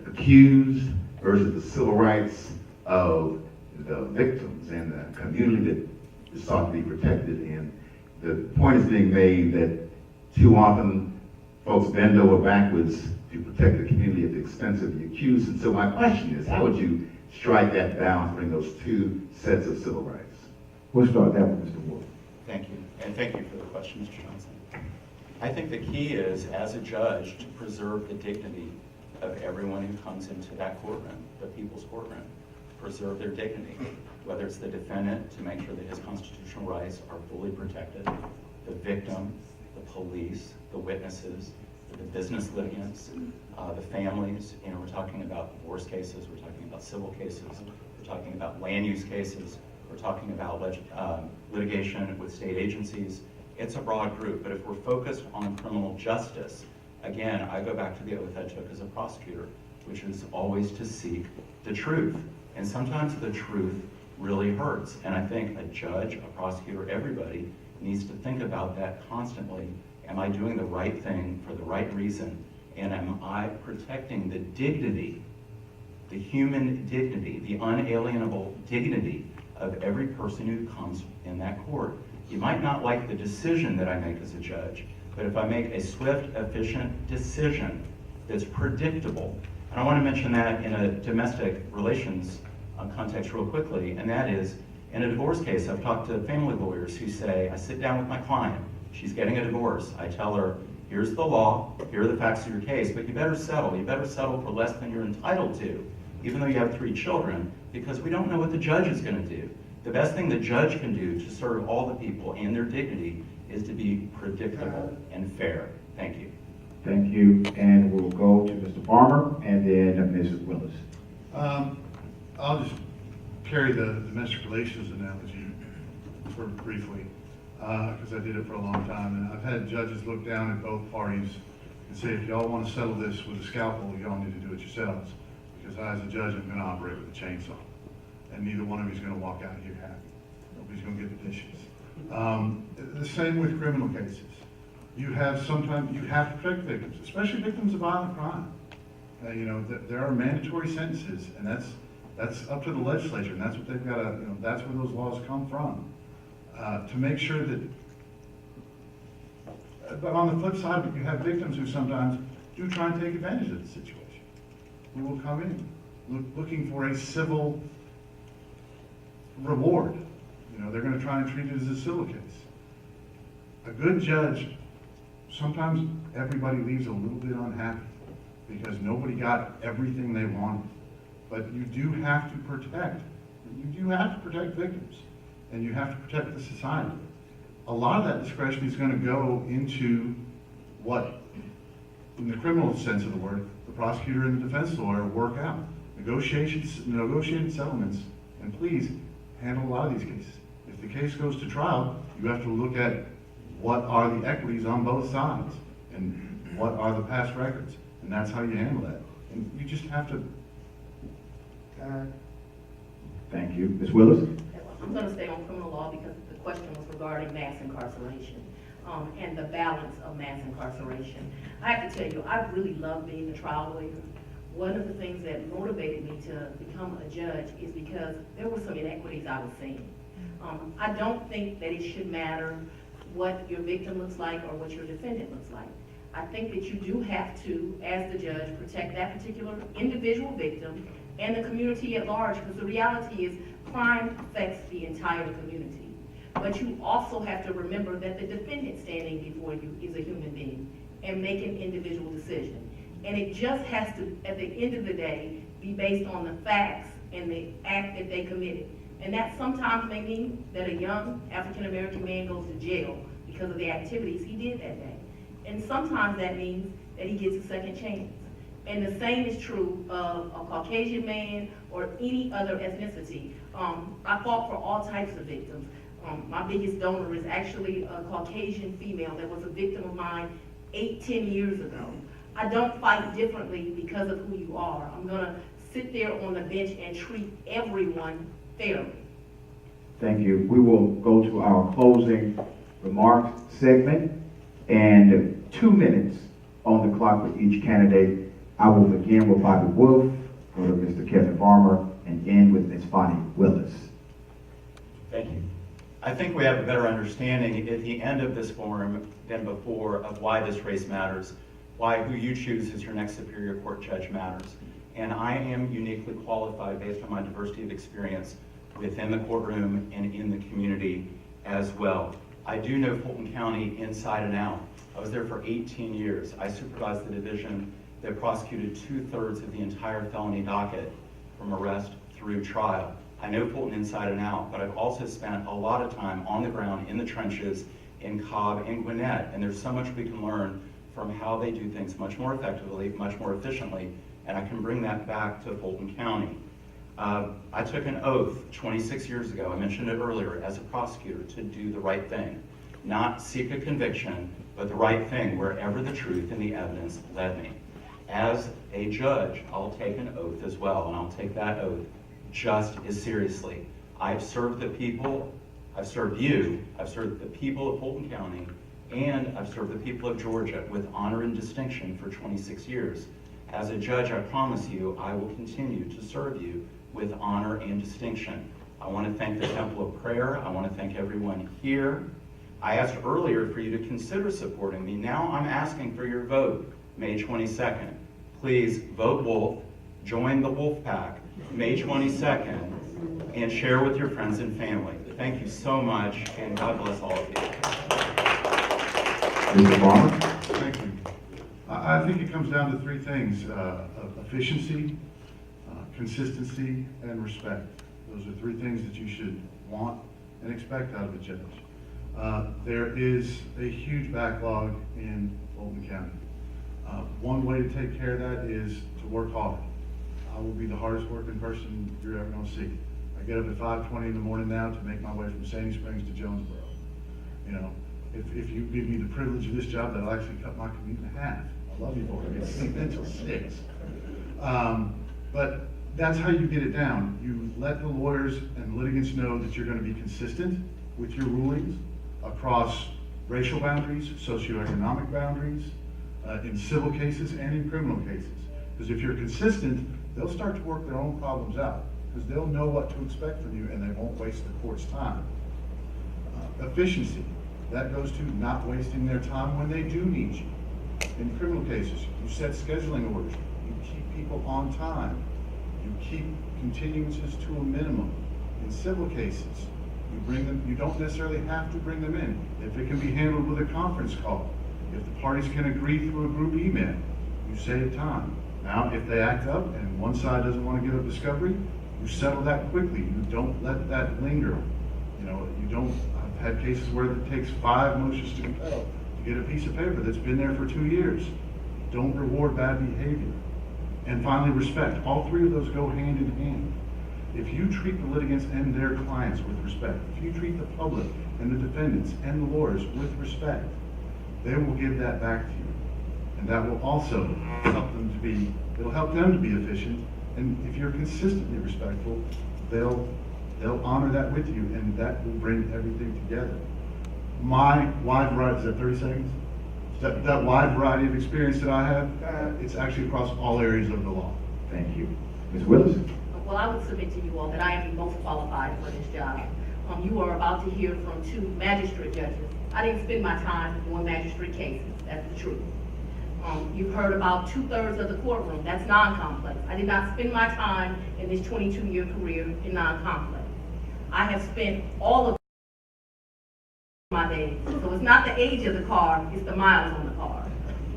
accused versus the civil rights of the victims and the community that is sought to be protected. And the point is being made that too often folks bend over backwards to protect the community at the expense of the accused. And so my question is, how would you strike that balance between those two sets of civil rights? We'll start that with Mr. Wolf. Thank you, and thank you for the question, Mr. Johnson. I think the key is, as a judge, to preserve the dignity of everyone who comes into that courtroom, the people's courtroom. Preserve their dignity, whether it's the defendant, to make sure that his constitutional rights are fully protected, the victim, the police, the witnesses, the business litigants, the families. We're talking about divorce cases, we're talking about civil cases, we're talking about land use cases, we're talking about litigation with state agencies. It's a broad group, but if we're focused on criminal justice, again, I go back to the oath I took as a prosecutor, which is always to seek the truth. And sometimes the truth really hurts. And I think a judge, a prosecutor, everybody needs to think about that constantly. Am I doing the right thing for the right reason? And am I protecting the dignity, the human dignity, the unalienable dignity of every person who comes in that court? You might not like the decision that I make as a judge, but if I make a swift, efficient decision that's predictable, and I want to mention that in a domestic relations context real quickly, and that is, in a divorce case, I've talked to family lawyers who say, I sit down with my client, she's getting a divorce, I tell her, here's the law, here are the facts of your case, but you better settle for less than you're entitled to, even though you have 3 children, because we don't know what the judge is going to do. The best thing the judge can do to serve all the people and their dignity is to be predictable and fair. Thank you. Thank you, and we'll go to Mr. Farmer and then Mrs. Willis. I'll just carry the domestic relations analogy sort of briefly, because I did it for a long time, and I've had judges look down at both parties and say, if y'all want to settle this with a scalpel, y'all need to do it yourselves, because I, as a judge, am going to operate with a chainsaw, and neither one of you is going to walk out here happy. Nobody's going to get the dishes. The same with criminal cases. Sometimes you have to protect victims, especially victims of violent crime. There are mandatory sentences, and that's up to the legislature, and that's what they've got to, that's where those laws come from. To make sure that, but on the flip side, you have victims who sometimes do try and take advantage of the situation. Who will come in looking for a civil reward. They're going to try and treat it as a civil case. A good judge, sometimes everybody leaves a little bit unhappy because nobody got everything they wanted. But you do have to protect victims, and you have to protect the society. A lot of that discretion is going to go into what, in the criminal sense of the word, the prosecutor and the defense lawyer work out. Negotiated settlements, and please handle a lot of these cases. If the case goes to trial, you have to look at what are the equities on both sides and what are the past records, and that's how you handle that. And you just have to. Thank you. Ms. Willis? I'm going to stay on criminal law because the question was regarding mass incarceration and the balance of mass incarceration. I have to tell you, I really love being a trial lawyer. One of the things that motivated me to become a judge is because there were some inequities I was seeing. I don't think that it should matter what your victim looks like or what your defendant looks like. I think that you do have to, as the judge, protect that particular individual victim and the community at large, because the reality is crime affects the entire community. But you also have to remember that the defendant standing before you is a human being and make an individual decision. And it just has to, at the end of the day, be based on the facts and the act that they committed. And that sometimes may mean that a young African-American man goes to jail because of the activities he did that day. And sometimes that means that he gets a second chance. And the same is true of a Caucasian man or any other ethnicity. I fought for all types of victims. My biggest donor is actually a Caucasian female that was a victim of mine 10 years ago. I don't fight differently because of who you are. I'm gonna sit there on the bench and treat everyone fairly. Thank you. We will go to our closing remarks segment, and 2 minutes on the clock with each candidate. I will begin with Bobby Wolf, go to Mr. Kevin Farmer, and end with Ms. Bonnie Willis. Thank you. I think we have a better understanding at the end of this forum than before of why this race matters, why who you choose as your next Superior Court judge matters. And I am uniquely qualified based on my diversity of experience within the courtroom and in the community as well. I do know Fulton County inside and out. I was there for 18 years. I supervised the division that prosecuted 2/3 of the entire felony docket from arrest through trial. I know Fulton inside and out, but I've also spent a lot of time on the ground in the trenches in Cobb and Gwinnett, and there's so much we can learn from how they do things much more effectively, much more efficiently, and I can bring that back to Fulton County. I took an oath 26 years ago, I mentioned it earlier, as a prosecutor to do the right thing. Not seek a conviction, but the right thing wherever the truth and the evidence led me. As a judge, I'll take an oath as well, and I'll take that oath just as seriously. I've served the people, I've served you, I've served the people of Fulton County, and I've served the people of Georgia with honor and distinction for 26 years. As a judge, I promise you, I will continue to serve you with honor and distinction. I want to thank the Temple of Prayer. I want to thank everyone here. I asked earlier for you to consider supporting me. Now I'm asking for your vote, May 22nd. Please vote Wolf, join the Wolf Pack, May 22nd, and share with your friends and family. Thank you so much, and God bless all of you. Mr. Farmer? Thank you. I think it comes down to three things, efficiency, consistency, and respect. Those are three things that you should want and expect out of a judge. There is a huge backlog in Fulton County. One way to take care of that is to work hard. I will be the hardest working person you're ever going to see. I get up at 5:20 in the morning now to make my way from Sandy Springs to Jonesboro. You know, if you give me the privilege of this job, that'll actually cut my commute in half. I love you for it. It's until 6. But that's how you get it down. You let the lawyers and litigants know that you're going to be consistent with your rulings across racial boundaries, socioeconomic boundaries, in civil cases and in criminal cases. Because if you're consistent, they'll start to work their own problems out, because they'll know what to expect from you and they won't waste the court's time. Efficiency, that goes to not wasting their time when they do need you. In criminal cases, you set scheduling orders, you keep people on time, you keep continuances to a minimum. In civil cases, you bring them, you don't necessarily have to bring them in. If it can be handled with a conference call, if the parties can agree through a group email, you save time. Now, if they act up and one side doesn't want to give up discovery, you settle that quickly. You don't let that linger. You know, you don't, I've had cases where it takes 5 motions to compel to get a piece of paper that's been there for 2 years. Don't reward bad behavior. And finally, respect. All three of those go hand in hand. If you treat the litigants and their clients with respect, if you treat the public and the defendants and the lawyers with respect, they will give that back to you. And that will also help them to be, it'll help them to be efficient. And if you're consistently respectful, they'll honor that with you, and that will bring everything together. My wide variety, is that 30 seconds? That wide variety of experience that I have, it's actually across all areas of the law. Thank you. Ms. Willis? Well, I would submit to you all that I am the most qualified for this job. You are about to hear from 2 magistrate judges. I didn't spend my time doing magistrate cases, that's the truth. You've heard about 2/3 of the courtroom, that's non-complex. I did not spend my time in this 22-year career in non-complex. I have spent all of my days, so it's not the age of the car, it's the miles on the car.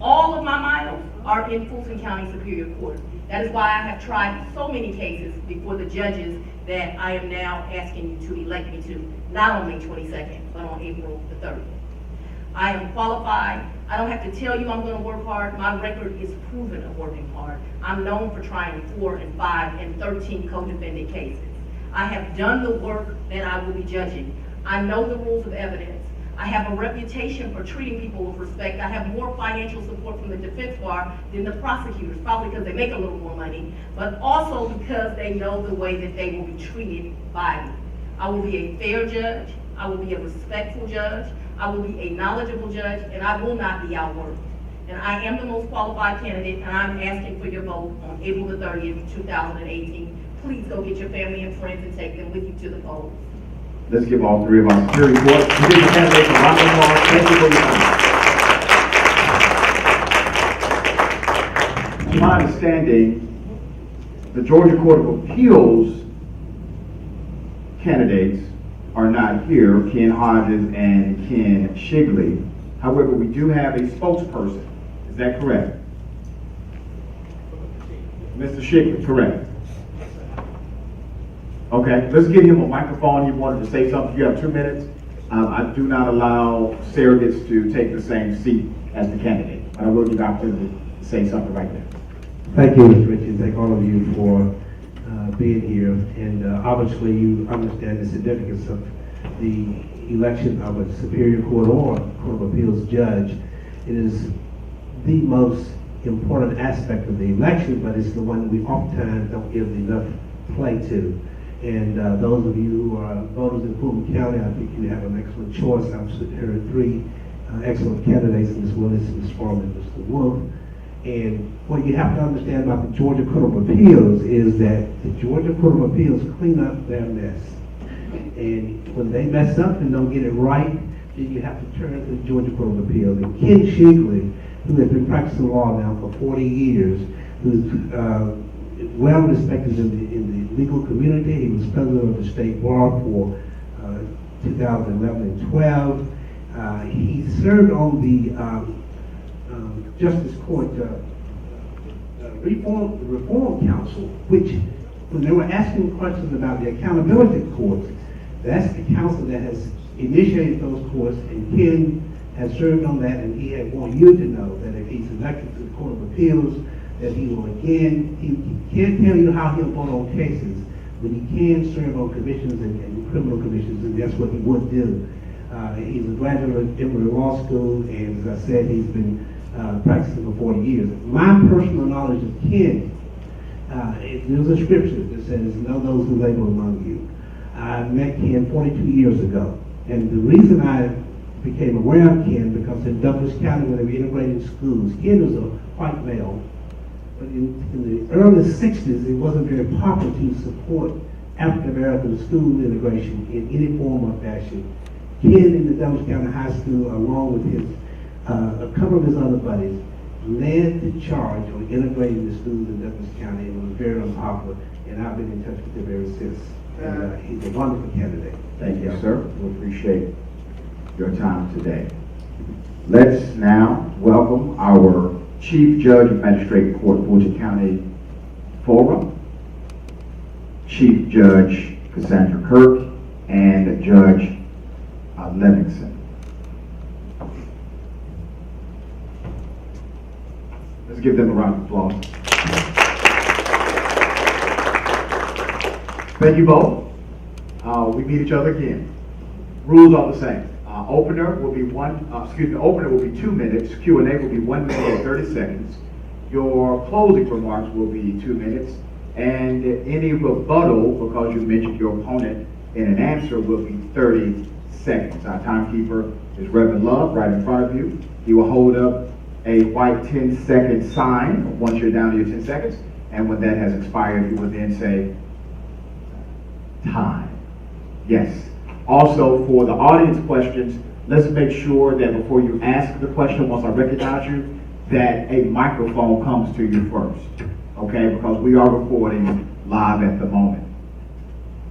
All of my miles are in Fulton County Superior Court. That is why I have tried so many cases before the judges that I am now asking you to elect me to, not on May 22nd, but on April the 30th. I am qualified. I don't have to tell you I'm going to work hard. My record is proven of working hard. I'm known for trying 4 and 5 and 13 co-defendant cases. I have done the work that I will be judging. I know the rules of evidence. I have a reputation for treating people with respect. I have more financial support from the defense bar than the prosecutors, probably because they make a little more money, but also because they know the way that they will be treated by me. I will be a fair judge. I will be a respectful judge. I will be a knowledgeable judge, and I will not be outworked. And I am the most qualified candidate, and I'm asking for your vote on April the 30th, 2018. Please go get your family and friends and take them with you to the polls. Let's give all 3 of our Superior Court. We give the candidates a round of applause. Thank you for your time. To my understanding, the Georgia Court of Appeals candidates are not here, Ken Hodges and Ken Shigley. However, we do have a spokesperson. Is that correct? Mr. Shigley, correct. Okay, let's give him a microphone. He wanted to say something. You have 2 minutes. I do not allow surrogates to take the same seat as the candidate. But I will give you the opportunity to say something right there. Thank you, Mr. Richard. Thank all of you for being here, and obviously you understand the significance of the election of a Superior Court or Court of Appeals judge. It is the most important aspect of the election, but it's the one we oftentimes don't give enough play to. And those of you who are voters in Fulton County, I think you have an excellent choice. I've heard three excellent candidates, Ms. Willis, Ms. Farmer, and Mr. Wolf. And what you have to understand about the Georgia Court of Appeals is that the Georgia Court of Appeals clean up their mess. And when they mess up and don't get it right, then you have to turn to the Georgia Court of Appeals. And Ken Shigley, who has been practicing law now for 40 years, who's well respected in the legal community. He was president of the state bar for 2011 and 12. He served on the Justice Court Reform Council, which, when they were asking questions about the accountability courts, that's the council that has initiated those courts, and Ken has served on that, and he had want you to know that if he's elected to the Court of Appeals, that he will again, he can't tell you how he'll vote on cases, but he can serve on commissions and criminal commissions, and that's what he would do. He's a graduate of Emory Law School, and as I said, he's been practicing for 40 years. My personal knowledge of Ken, there's a scripture that says, know those who labor among you. I met Ken 42 years ago, and the reason I became aware of Ken, because in Douglas County, when they were integrating schools, Ken was a white male, but in the early 60s, it wasn't very popular to support African American school integration in any form or fashion. Ken in the Douglas County High School, along with his a couple of his other buddies, led the charge on integrating the schools in Douglas County, and was very unpopular, and I've been in touch with him ever since. And he's a wonderful candidate. Thank you, sir. We appreciate your time today. Let's now welcome our Chief Judge of Magistrate Court, Fulton County Forum, Chief Judge Cassandra Kirk, and Judge Livingston. Let's give them a round of applause. Thank you both. We meet each other again. Rules are the same. Opener will be 2 minutes. Q&A will be 1 minute and 30 seconds. Your closing remarks will be 2 minutes. And any rebuttal, because you mentioned your opponent in an answer, will be 30 seconds. Our timekeeper is Reverend Love, right in front of you. He will hold up a white 10-second sign once you're down to your 10 seconds. And when that has expired, you will then say, time. Yes. Also, for the audience questions, let's make sure that before you ask the question, once I recognize you, that a microphone comes to you first, okay? Because we are recording live at the moment.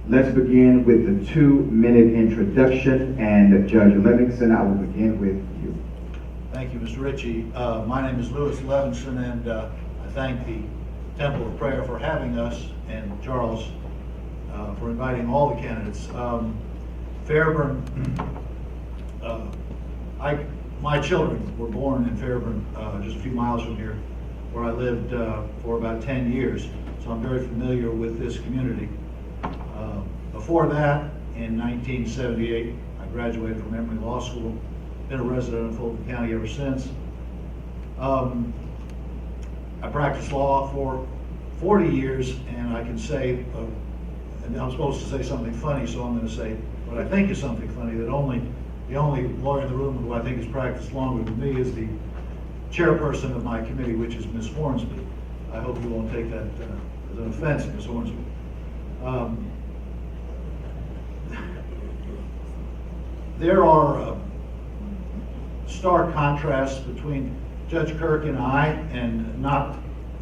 Let's begin with the 2-minute introduction, and Judge Livingston, I will begin with you. Thank you, Mr. Ritchie. My name is Louis Levinson, and I thank the Temple of Prayer for having us, and Charles for inviting all the candidates. Fairburn, my children were born in Fairburn, just a few miles from here, where I lived for about 10 years, so I'm very familiar with this community. Before that, in 1978, I graduated from Emory Law School, been a resident of Fulton County ever since. I practiced law for 40 years, and I can say, and I'm supposed to say something funny, so I'm going to say what I think is something funny, that the only lawyer in the room who I think has practiced longer than me is the chairperson of my committee, which is Ms. Hornsby. I hope you won't take that as an offense, Ms. Hornsby. There are stark contrasts between Judge Kirk and I, and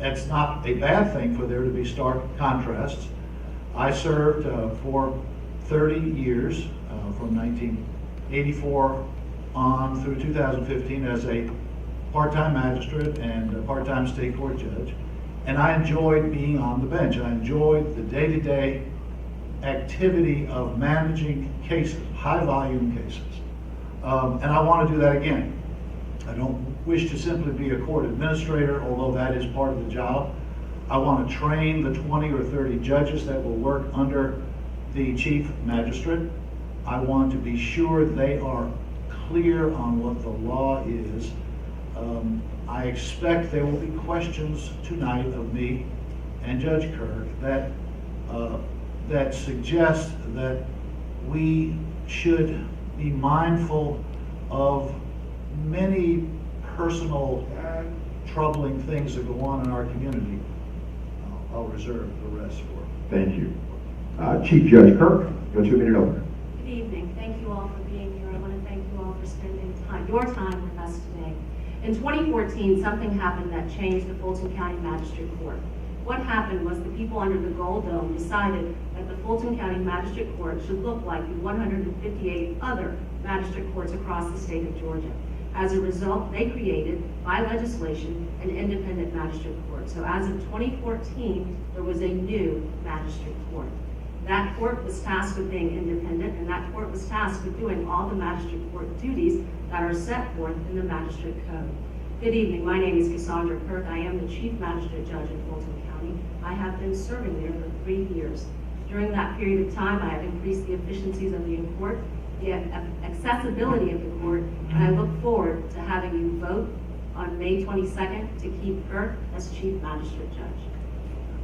it's not a bad thing for there to be stark contrasts. I served for 30 years, from 1984 on through 2015 as a part-time magistrate and a part-time state court judge. And I enjoyed being on the bench. I enjoyed the day-to-day activity of managing cases, high-volume cases. And I want to do that again. I don't wish to simply be a court administrator, although that is part of the job. I want to train the 20 or 30 judges that will work under the chief magistrate. I want to be sure they are clear on what the law is. I expect there will be questions tonight of me and Judge Kirk that suggest that we should be mindful of many personal troubling things that go on in our community. I'll reserve the rest for. Thank you. Chief Judge Kirk, your 2-minute opener. Good evening. Thank you all for being here. I want to thank you all for spending your time with us today. In 2014, something happened that changed the Fulton County Magistrate Court. What happened was the people under the Gold Dome decided that the Fulton County Magistrate Court should look like the 158 other magistrate courts across the state of Georgia. As a result, they created, by legislation, an independent magistrate court. So as of 2014, there was a new magistrate court. That court was tasked with being independent, and that court was tasked with doing all the magistrate court duties that are set forth in the magistrate code. Good evening. My name is Cassandra Kirk. I am the Chief Magistrate Judge in Fulton County. I have been serving there for 3 years. During that period of time, I have increased the efficiencies of the court, the accessibility of the court, and I look forward to having you vote on May 22nd to keep Kirk as Chief Magistrate Judge.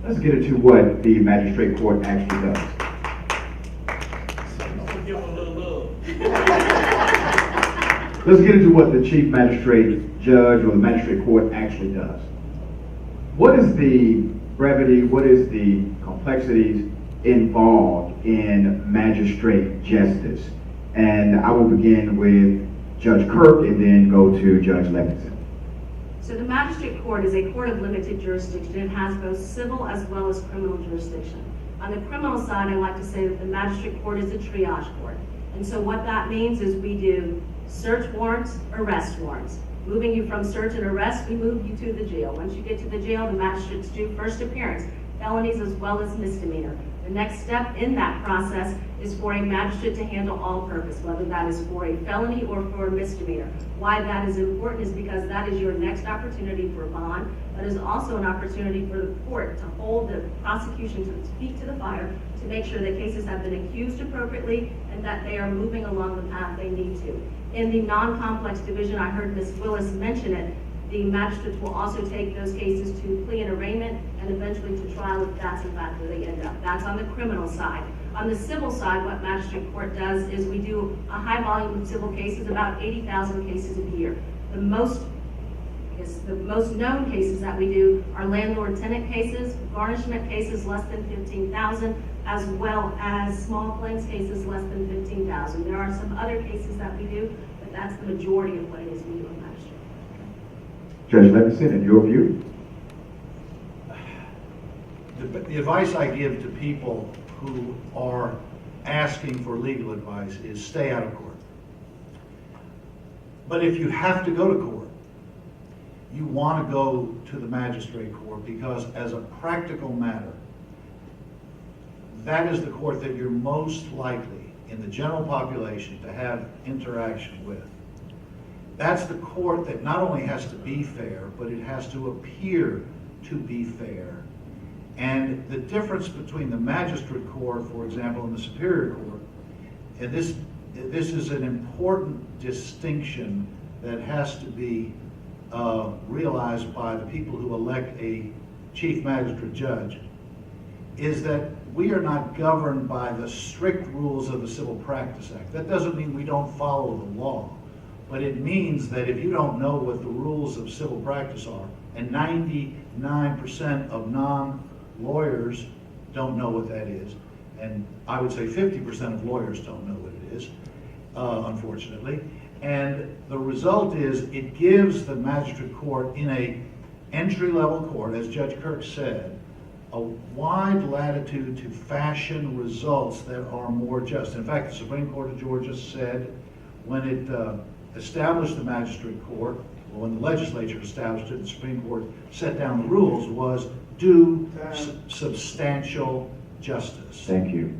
Let's get into what the magistrate court actually does. Give a little love. Let's get into what the chief magistrate judge or the magistrate court actually does. What is the brevity, what is the complexities involved in magistrate justice? And I will begin with Judge Kirk and then go to Judge Levinson. So the magistrate court is a court of limited jurisdiction. It has both civil as well as criminal jurisdiction. On the criminal side, I like to say that the magistrate court is a triage court. And so what that means is we do search warrants, arrest warrants. Moving you from search and arrest, we move you to the jail. Once you get to the jail, the magistrates do first appearance, felonies as well as misdemeanor. The next step in that process is for a magistrate to handle all purpose, whether that is for a felony or for a misdemeanor. Why that is important is because that is your next opportunity for bond. That is also an opportunity for the court to hold the prosecution to its feet to the fire to make sure that cases have been accused appropriately and that they are moving along the path they need to. In the non-complex division, I heard Ms. Willis mention it, the magistrates will also take those cases to plea and arraignment and eventually to trial if that's in fact where they end up. That's on the criminal side. On the civil side, what magistrate court does is we do a high volume of civil cases, about 80,000 cases a year. The most known cases that we do are landlord-tenant cases, garnishment cases less than 15,000, as well as small claims cases less than 15,000. There are some other cases that we do, but that's the majority of what it is we do in magistrate. Judge Levinson, in your view? The advice I give to people who are asking for legal advice is stay out of court. But if you have to go to court, you want to go to the magistrate court because as a practical matter, that is the court that you're most likely in the general population to have interaction with. That's the court that not only has to be fair, but it has to appear to be fair. And the difference between the magistrate court, for example, and the superior court, and this is an important distinction that has to be realized by the people who elect a chief magistrate judge, is that we are not governed by the strict rules of the Civil Practice Act. That doesn't mean we don't follow the law. But it means that if you don't know what the rules of civil practice are, and 99% of non-lawyers don't know what that is, and I would say 50% of lawyers don't know what it is, unfortunately, and the result is it gives the magistrate court in a entry-level court, as Judge Kirk said, a wide latitude to fashion results that are more just. In fact, the Supreme Court of Georgia said when it established the magistrate court, or when the legislature established it, the Supreme Court set down the rules, was do substantial justice. Thank you.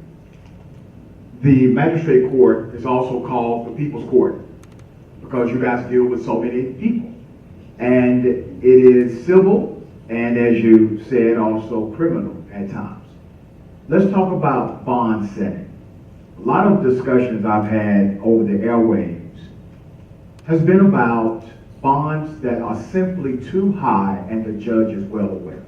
The magistrate court is also called the people's court because you guys deal with so many people. And it is civil and as you said, also criminal at times. Let's talk about bond setting. A lot of discussions I've had over the airwaves has been about bonds that are simply too high and the judge is well aware.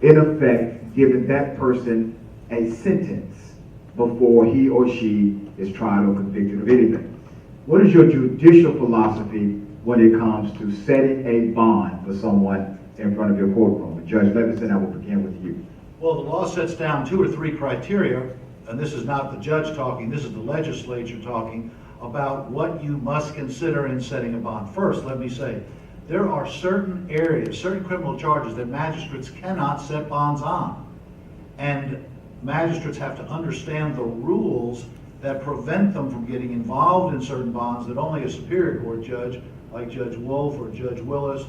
In effect, giving that person a sentence before he or she is tried or convicted of anything. What is your judicial philosophy when it comes to setting a bond for someone in front of your courtroom? Judge Levinson, I will begin with you. Well, the law sets down 2 or 3 criteria, and this is not the judge talking, this is the legislature talking about what you must consider in setting a bond. First, let me say, there are certain areas, certain criminal charges that magistrates cannot set bonds on. And magistrates have to understand the rules that prevent them from getting involved in certain bonds that only a Superior Court judge, like Judge Wolf or Judge Willis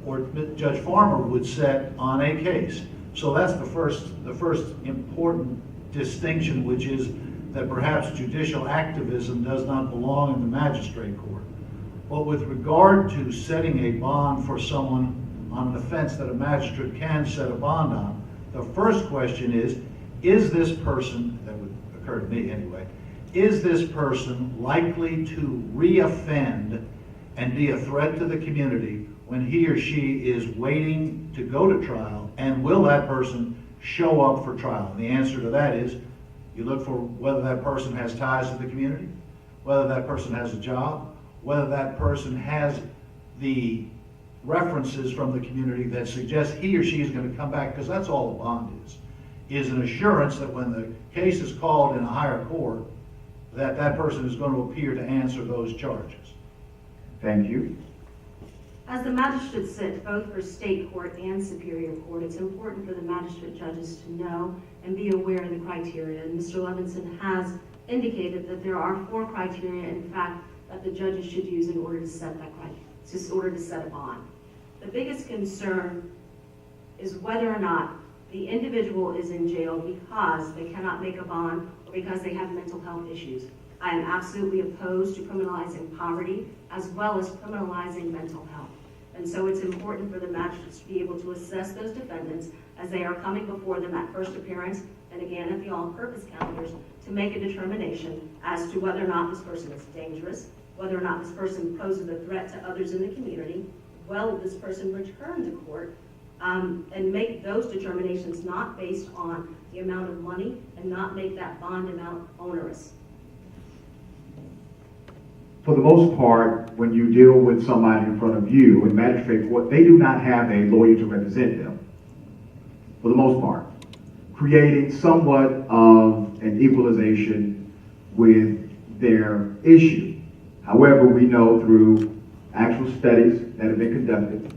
or Judge Farmer, would set on a case. So that's the first important distinction, which is that perhaps judicial activism does not belong in the magistrate court. But with regard to setting a bond for someone on an offense that a magistrate can set a bond on, the first question is this person, that would occur to me anyway, is this person likely to re-offend and be a threat to the community when he or she is waiting to go to trial, and will that person show up for trial? And the answer to that is, you look for whether that person has ties to the community, whether that person has a job, whether that person has the references from the community that suggest he or she is going to come back, because that's all a bond is an assurance that when the case is called in a higher court, that that person is going to appear to answer those charges. Thank you. As the magistrates sit both for state court and superior court, it's important for the magistrate judges to know and be aware of the criteria. And Mr. Levinson has indicated that there are 4 criteria, in fact, that the judges should use in order to set that criteria, in order to set a bond. The biggest concern is whether or not the individual is in jail because they cannot make a bond or because they have mental health issues. I am absolutely opposed to criminalizing poverty as well as criminalizing mental health. And so it's important for the magistrates to be able to assess those defendants as they are coming before them at first appearance and again at the all-purpose calendars to make a determination as to whether or not this person is dangerous, whether or not this person poses a threat to others in the community, will this person return to court, and make those determinations not based on the amount of money and not make that bond amount onerous. For the most part, when you deal with somebody in front of you in magistrate court, they do not have a lawyer to represent them, for the most part, creating somewhat of an equalization with their issue. However, we know through actual studies that have been conducted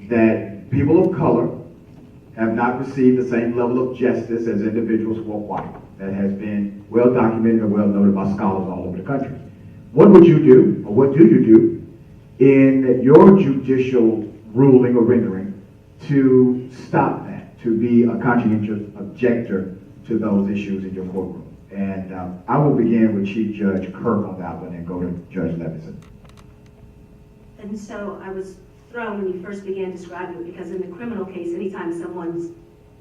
that people of color have not received the same level of justice as individuals who are white. That has been well documented and well noted by scholars all over the country. What would you do, or what do you do, in your judicial ruling or rendering to stop that, to be a conscientious objector to those issues in your courtroom? And I will begin with Chief Judge Kirk on that one and go to Judge Levinson. And so I was thrown when you first began describing it, because in the criminal case, anytime someone's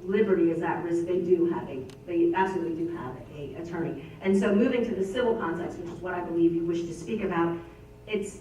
liberty is at risk, they absolutely do have an attorney. And so moving to the civil context, which is what I believe you wish to speak about, it's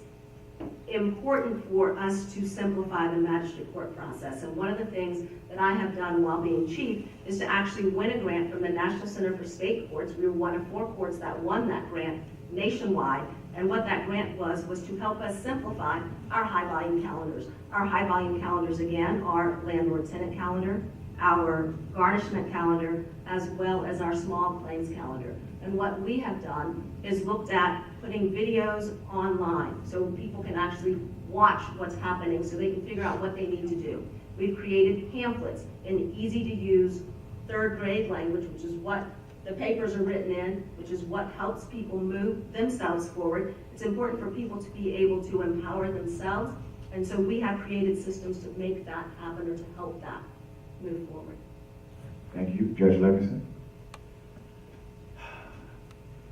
important for us to simplify the magistrate court process. And one of the things that I have done while being chief is to actually win a grant from the National Center for State Courts. We were one of 4 courts that won that grant nationwide. And what that grant was to help us simplify our high volume calendars. Our high volume calendars, again, are landlord-tenant calendar, our garnishment calendar, as well as our small claims calendar. And what we have done is looked at putting videos online so people can actually watch what's happening so they can figure out what they need to do. We've created pamphlets in easy to use 3rd grade language, which is what the papers are written in, which is what helps people move themselves forward. It's important for people to be able to empower themselves. And so we have created systems to make that happen or to help that move forward. Thank you. Judge Levinson.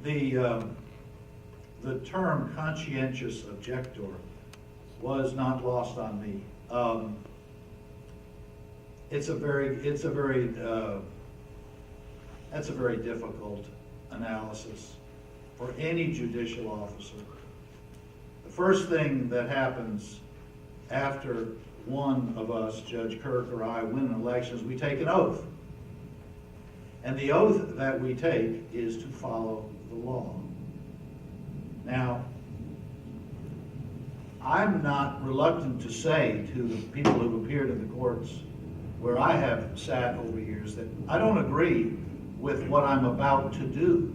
The term conscientious objector was not lost on me. that's a very difficult analysis for any judicial officer. The first thing that happens after one of us, Judge Kirk or I, win an election is we take an oath. And the oath that we take is to follow the law. Now, I'm not reluctant to say to the people who've appeared in the courts where I have sat over years that I don't agree with what I'm about to do.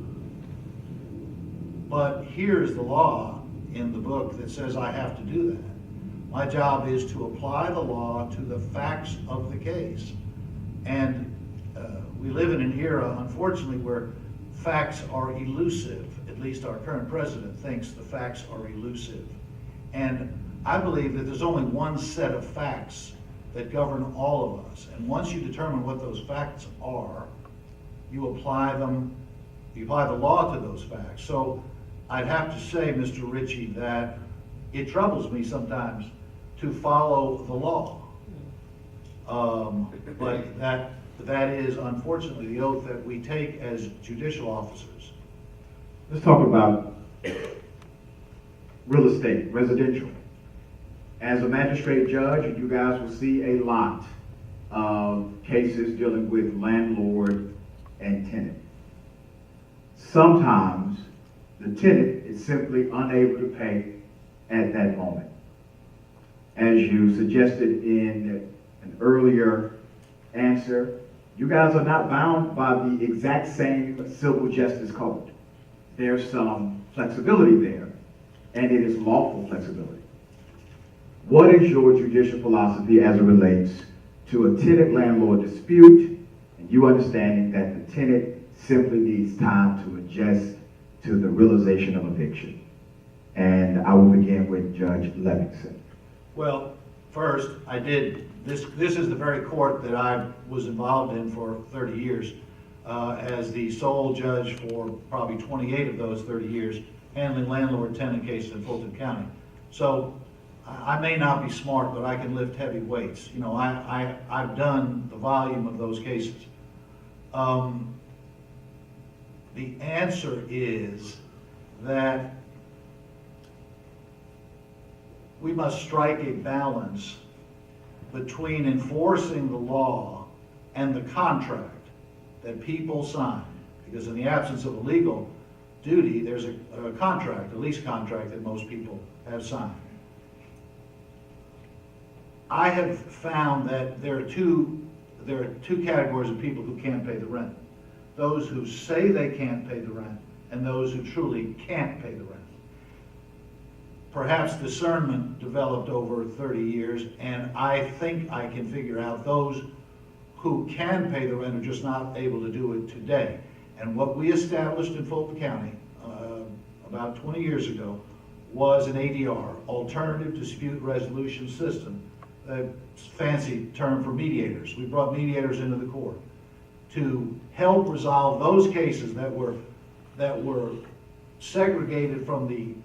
But here's the law in the book that says I have to do that. My job is to apply the law to the facts of the case. And we live in an era, unfortunately, where facts are elusive. At least our current president thinks the facts are elusive. And I believe that there's only one set of facts that govern all of us. And once you determine what those facts are, you apply the law to those facts. So I'd have to say, Mr. Ritchie, that it troubles me sometimes to follow the law. But that is unfortunately the oath that we take as judicial officers. Let's talk about real estate, residential. As a magistrate judge, you guys will see a lot of cases dealing with landlord and tenant. Sometimes the tenant is simply unable to pay at that moment. As you suggested in an earlier answer, you guys are not bound by the exact same civil justice code. There's some flexibility there, and it is lawful flexibility. What is your judicial philosophy as it relates to a tenant-landlord dispute, and you understanding that the tenant simply needs time to adjust to the realization of eviction? And I will begin with Judge Levinson. Well, first, this is the very court that I was involved in for 30 years, as the sole judge for probably 28 of those 30 years, handling landlord-tenant cases in Fulton County. So I may not be smart, but I can lift heavy weights. You know, I've done the volume of those cases. The answer is that we must strike a balance between enforcing the law and the contract that people sign. Because in the absence of a legal duty, there's a contract, a lease contract that most people have signed. I have found that there are two categories of people who can't pay the rent. Those who say they can't pay the rent and those who truly can't pay the rent. Perhaps discernment developed over 30 years, and I think I can figure out those who can pay the rent are just not able to do it today. And what we established in Fulton County about 20 years ago was an ADR, Alternative Dispute Resolution System, a fancy term for mediators. We brought mediators into the court to help resolve those cases that were segregated from the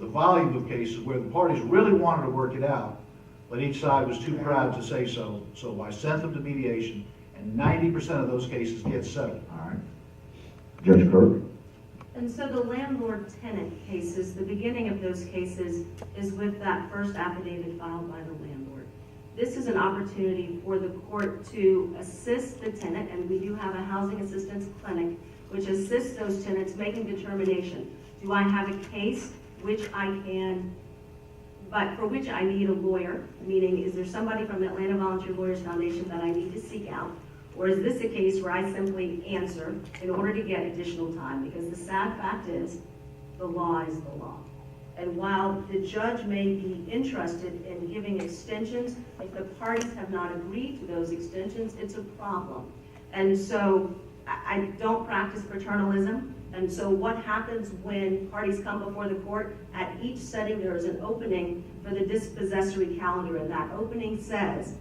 volume of cases where the parties really wanted to work it out, but each side was too proud to say so. So I sent them to mediation, and 90% of those cases get settled. All right. Judge Kirk? And so the landlord-tenant cases, the beginning of those cases is with that first affidavit filed by the landlord. This is an opportunity for the court to assist the tenant, and we do have a housing assistance clinic which assists those tenants making determination. Do I have a case which I can, but for which I need a lawyer? Meaning, is there somebody from the Atlanta Volunteer Lawyers Foundation that I need to seek out? Or is this a case where I simply answer in order to get additional time? Because the sad fact is, the law is the law. And while the judge may be interested in giving extensions, if the parties have not agreed to those extensions, it's a problem. And so I don't practice paternalism. And so what happens when parties come before the court? At each setting, there is an opening for the dispossessory calendar. And that opening says,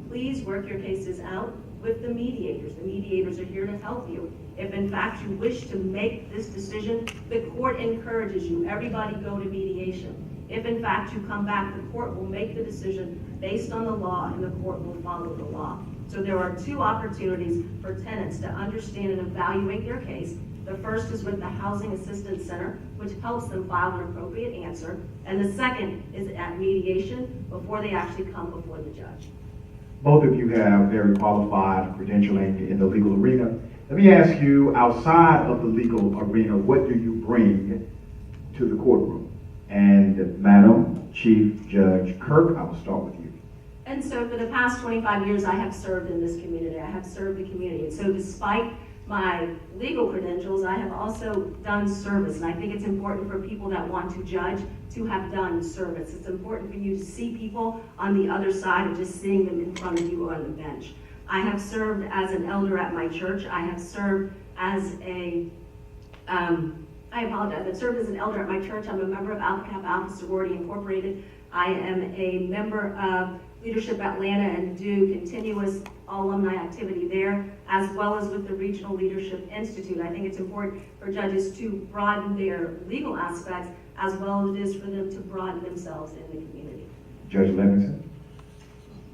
please work your cases out with the mediators. The mediators are here to help you. If in fact you wish to make this decision, the court encourages you. Everybody go to mediation. If in fact you come back, the court will make the decision based on the law, and the court will follow the law. So there are two opportunities for tenants to understand and evaluate their case. The first is with the Housing Assistance Center, which helps them file an appropriate answer. And the second is at mediation before they actually come before the judge. Both of you have very qualified credentialing in the legal arena. Let me ask you, outside of the legal arena, what do you bring to the courtroom? And Madam Chief Judge Kirk, I will start with you. And so for the past 25 years, I have served in this community. I have served the community. And so despite my legal credentials, I have also done service. And I think it's important for people that want to judge to have done service. It's important for you to see people on the other side of just seeing them in front of you on the bench. I have served as an elder at my church. I have served as a, I apologize, I've served as an elder at my church. I'm a member of Alpha Kappa Alpha Sorority Incorporated. I am a member of Leadership Atlanta and do continuous alumni activity there, as well as with the Regional Leadership Institute. I think it's important for judges to broaden their legal aspects, as well as it is for them to broaden themselves in the community. Judge Levinson.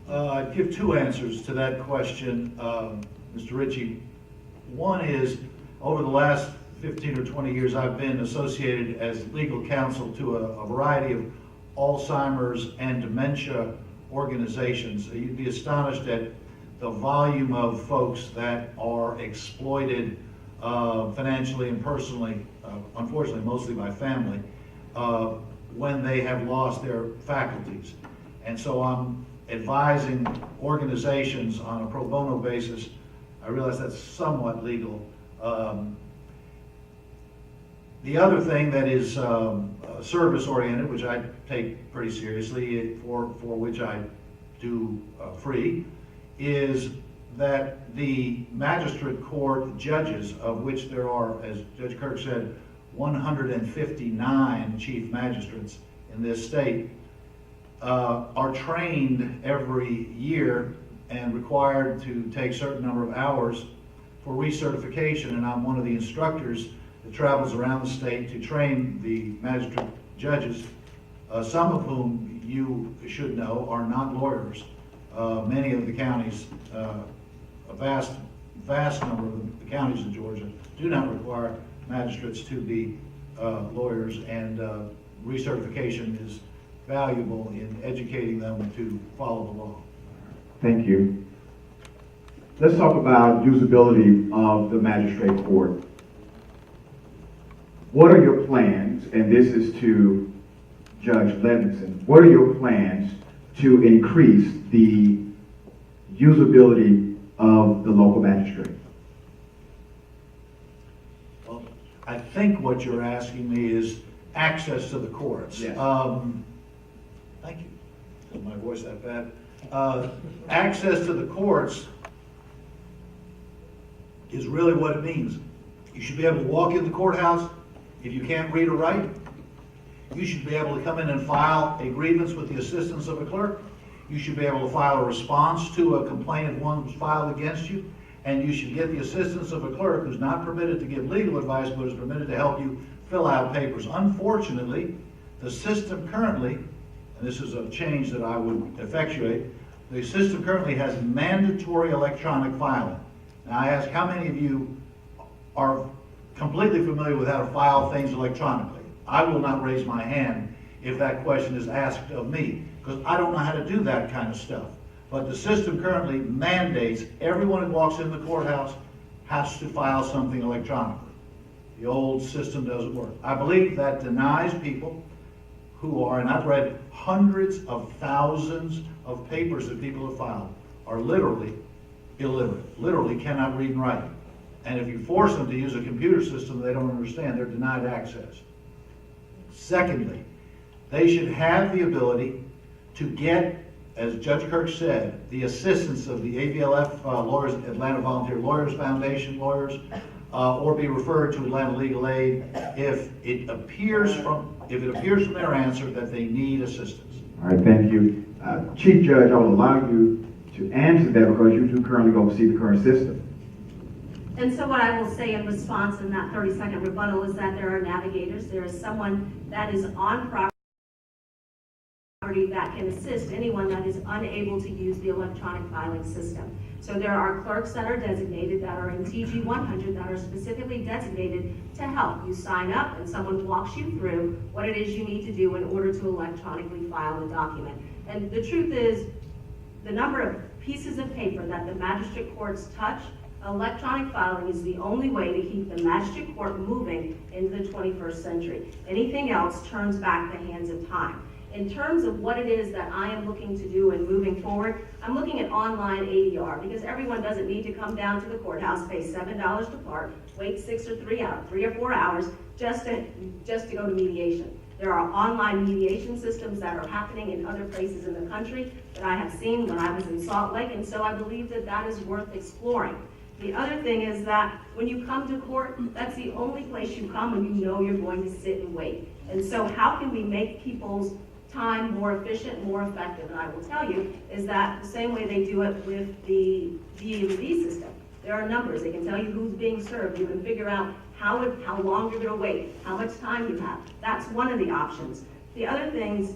I'd give two answers to that question, Mr. Ritchie. One is, over the last 15 or 20 years, I've been associated as legal counsel to a variety of Alzheimer's and dementia organizations. You'd be astonished at the volume of folks that are exploited financially and personally, unfortunately mostly by family, when they have lost their faculties. And so I'm advising organizations on a pro bono basis. I realize that's somewhat legal. The other thing that is service-oriented, which I take pretty seriously, for which I do free, is that the magistrate court judges, of which there are, as Judge Kirk said, 159 chief magistrates in this state, are trained every year and required to take a certain number of hours for recertification, and I'm one of the instructors that travels around the state to train the magistrate judges, some of whom you should know are not lawyers. Many of the counties, a vast number of the counties in Georgia do not require magistrates to be lawyers, and recertification is valuable in educating them to follow the law. Thank you. Let's talk about usability of the magistrate court. What are your plans, and this is to Judge Levinson, what are your plans to increase the usability of the local magistrate? Well, I think what you're asking me is access to the courts. Yes. Thank you. Is my voice that bad? Access to the courts is really what it means. You should be able to walk in the courthouse. If you can't read or write, you should be able to come in and file a grievance with the assistance of a clerk. You should be able to file a response to a complaint if one was filed against you. And you should get the assistance of a clerk who's not permitted to give legal advice, but is permitted to help you fill out papers. Unfortunately, the system currently, and this is a change that I would effectuate, the system currently has mandatory electronic filing. Now I ask how many of you are completely familiar with how to file things electronically? I will not raise my hand if that question is asked of me, because I don't know how to do that kind of stuff. But the system currently mandates everyone who walks in the courthouse has to file something electronically. The old system doesn't work. I believe that denies people who are, and I've read hundreds of thousands of papers that people have filed, are literally illiterate, literally cannot read and write. And if you force them to use a computer system they don't understand, they're denied access. Secondly, they should have the ability to get, as Judge Kirk said, the assistance of the AVLF lawyers, Atlanta Volunteer Lawyers Foundation lawyers, or be referred to Atlanta Legal Aid if it appears from their answer that they need assistance. All right, thank you. Chief Judge, I will allow you to answer that because you do currently oversee the current system. And so what I will say in response in that 30-second rebuttal is that there are navigators. There is someone that is on property property that can assist anyone that is unable to use the electronic filing system. So there are clerks that are designated, that are in TG 100, that are specifically designated to help. You sign up and someone walks you through what it is you need to do in order to electronically file the document. And the truth is, the number of pieces of paper that the magistrate courts touch, electronic filing is the only way to keep the magistrate court moving into the 21st century. Anything else turns back the hands of time. In terms of what it is that I am looking to do and moving forward, I'm looking at online ADR, because everyone doesn't need to come down to the courthouse, pay $7 to park, wait 3 or 4 hours just to go to mediation. There are online mediation systems that are happening in other places in the country that I have seen when I was in Salt Lake, and so I believe that that is worth exploring. The other thing is that when you come to court, that's the only place you come when you know you're going to sit and wait. And so how can we make people's time more efficient, more effective? And I will tell you is that the same way they do it with the DMV system. There are numbers. They can tell you who's being served. You can figure out how long you're going to wait, how much time you have. That's one of the options. The other things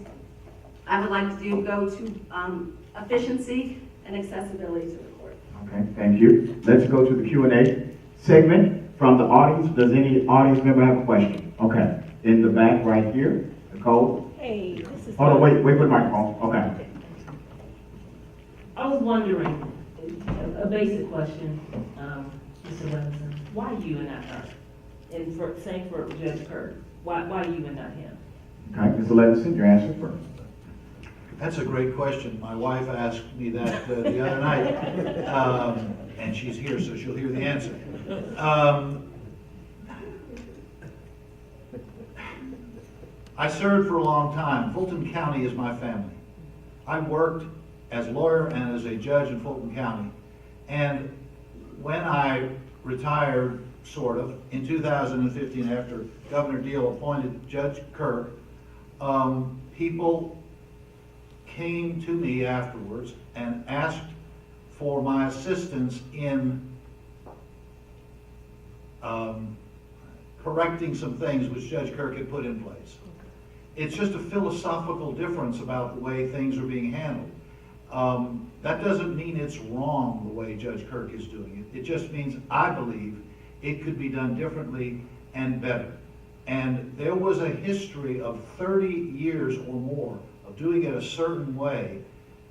I would like to do go to efficiency and accessibility to the court. Okay, thank you. Let's go to the Q&A segment from the audience. Does any audience member have a question? Okay, in the back right here, Nicole. Hey, this is. Hold on, wait for the microphone. Okay. I was wondering, a basic question, Mr. Levinson, why you and not her? And same for Judge Kirk, why you and not him? Okay, Mr. Levinson, your answer first. That's a great question. My wife asked me that the other night, and she's here, so she'll hear the answer. I served for a long time. Fulton County is my family. I worked as a lawyer and as a judge in Fulton County. And when I retired, sort of, in 2015, after Governor Deal appointed Judge Kirk, people came to me afterwards and asked for my assistance in correcting some things which Judge Kirk had put in place. It's just a philosophical difference about the way things are being handled. That doesn't mean it's wrong the way Judge Kirk is doing it. It just means I believe it could be done differently and better. And there was a history of 30 years or more of doing it a certain way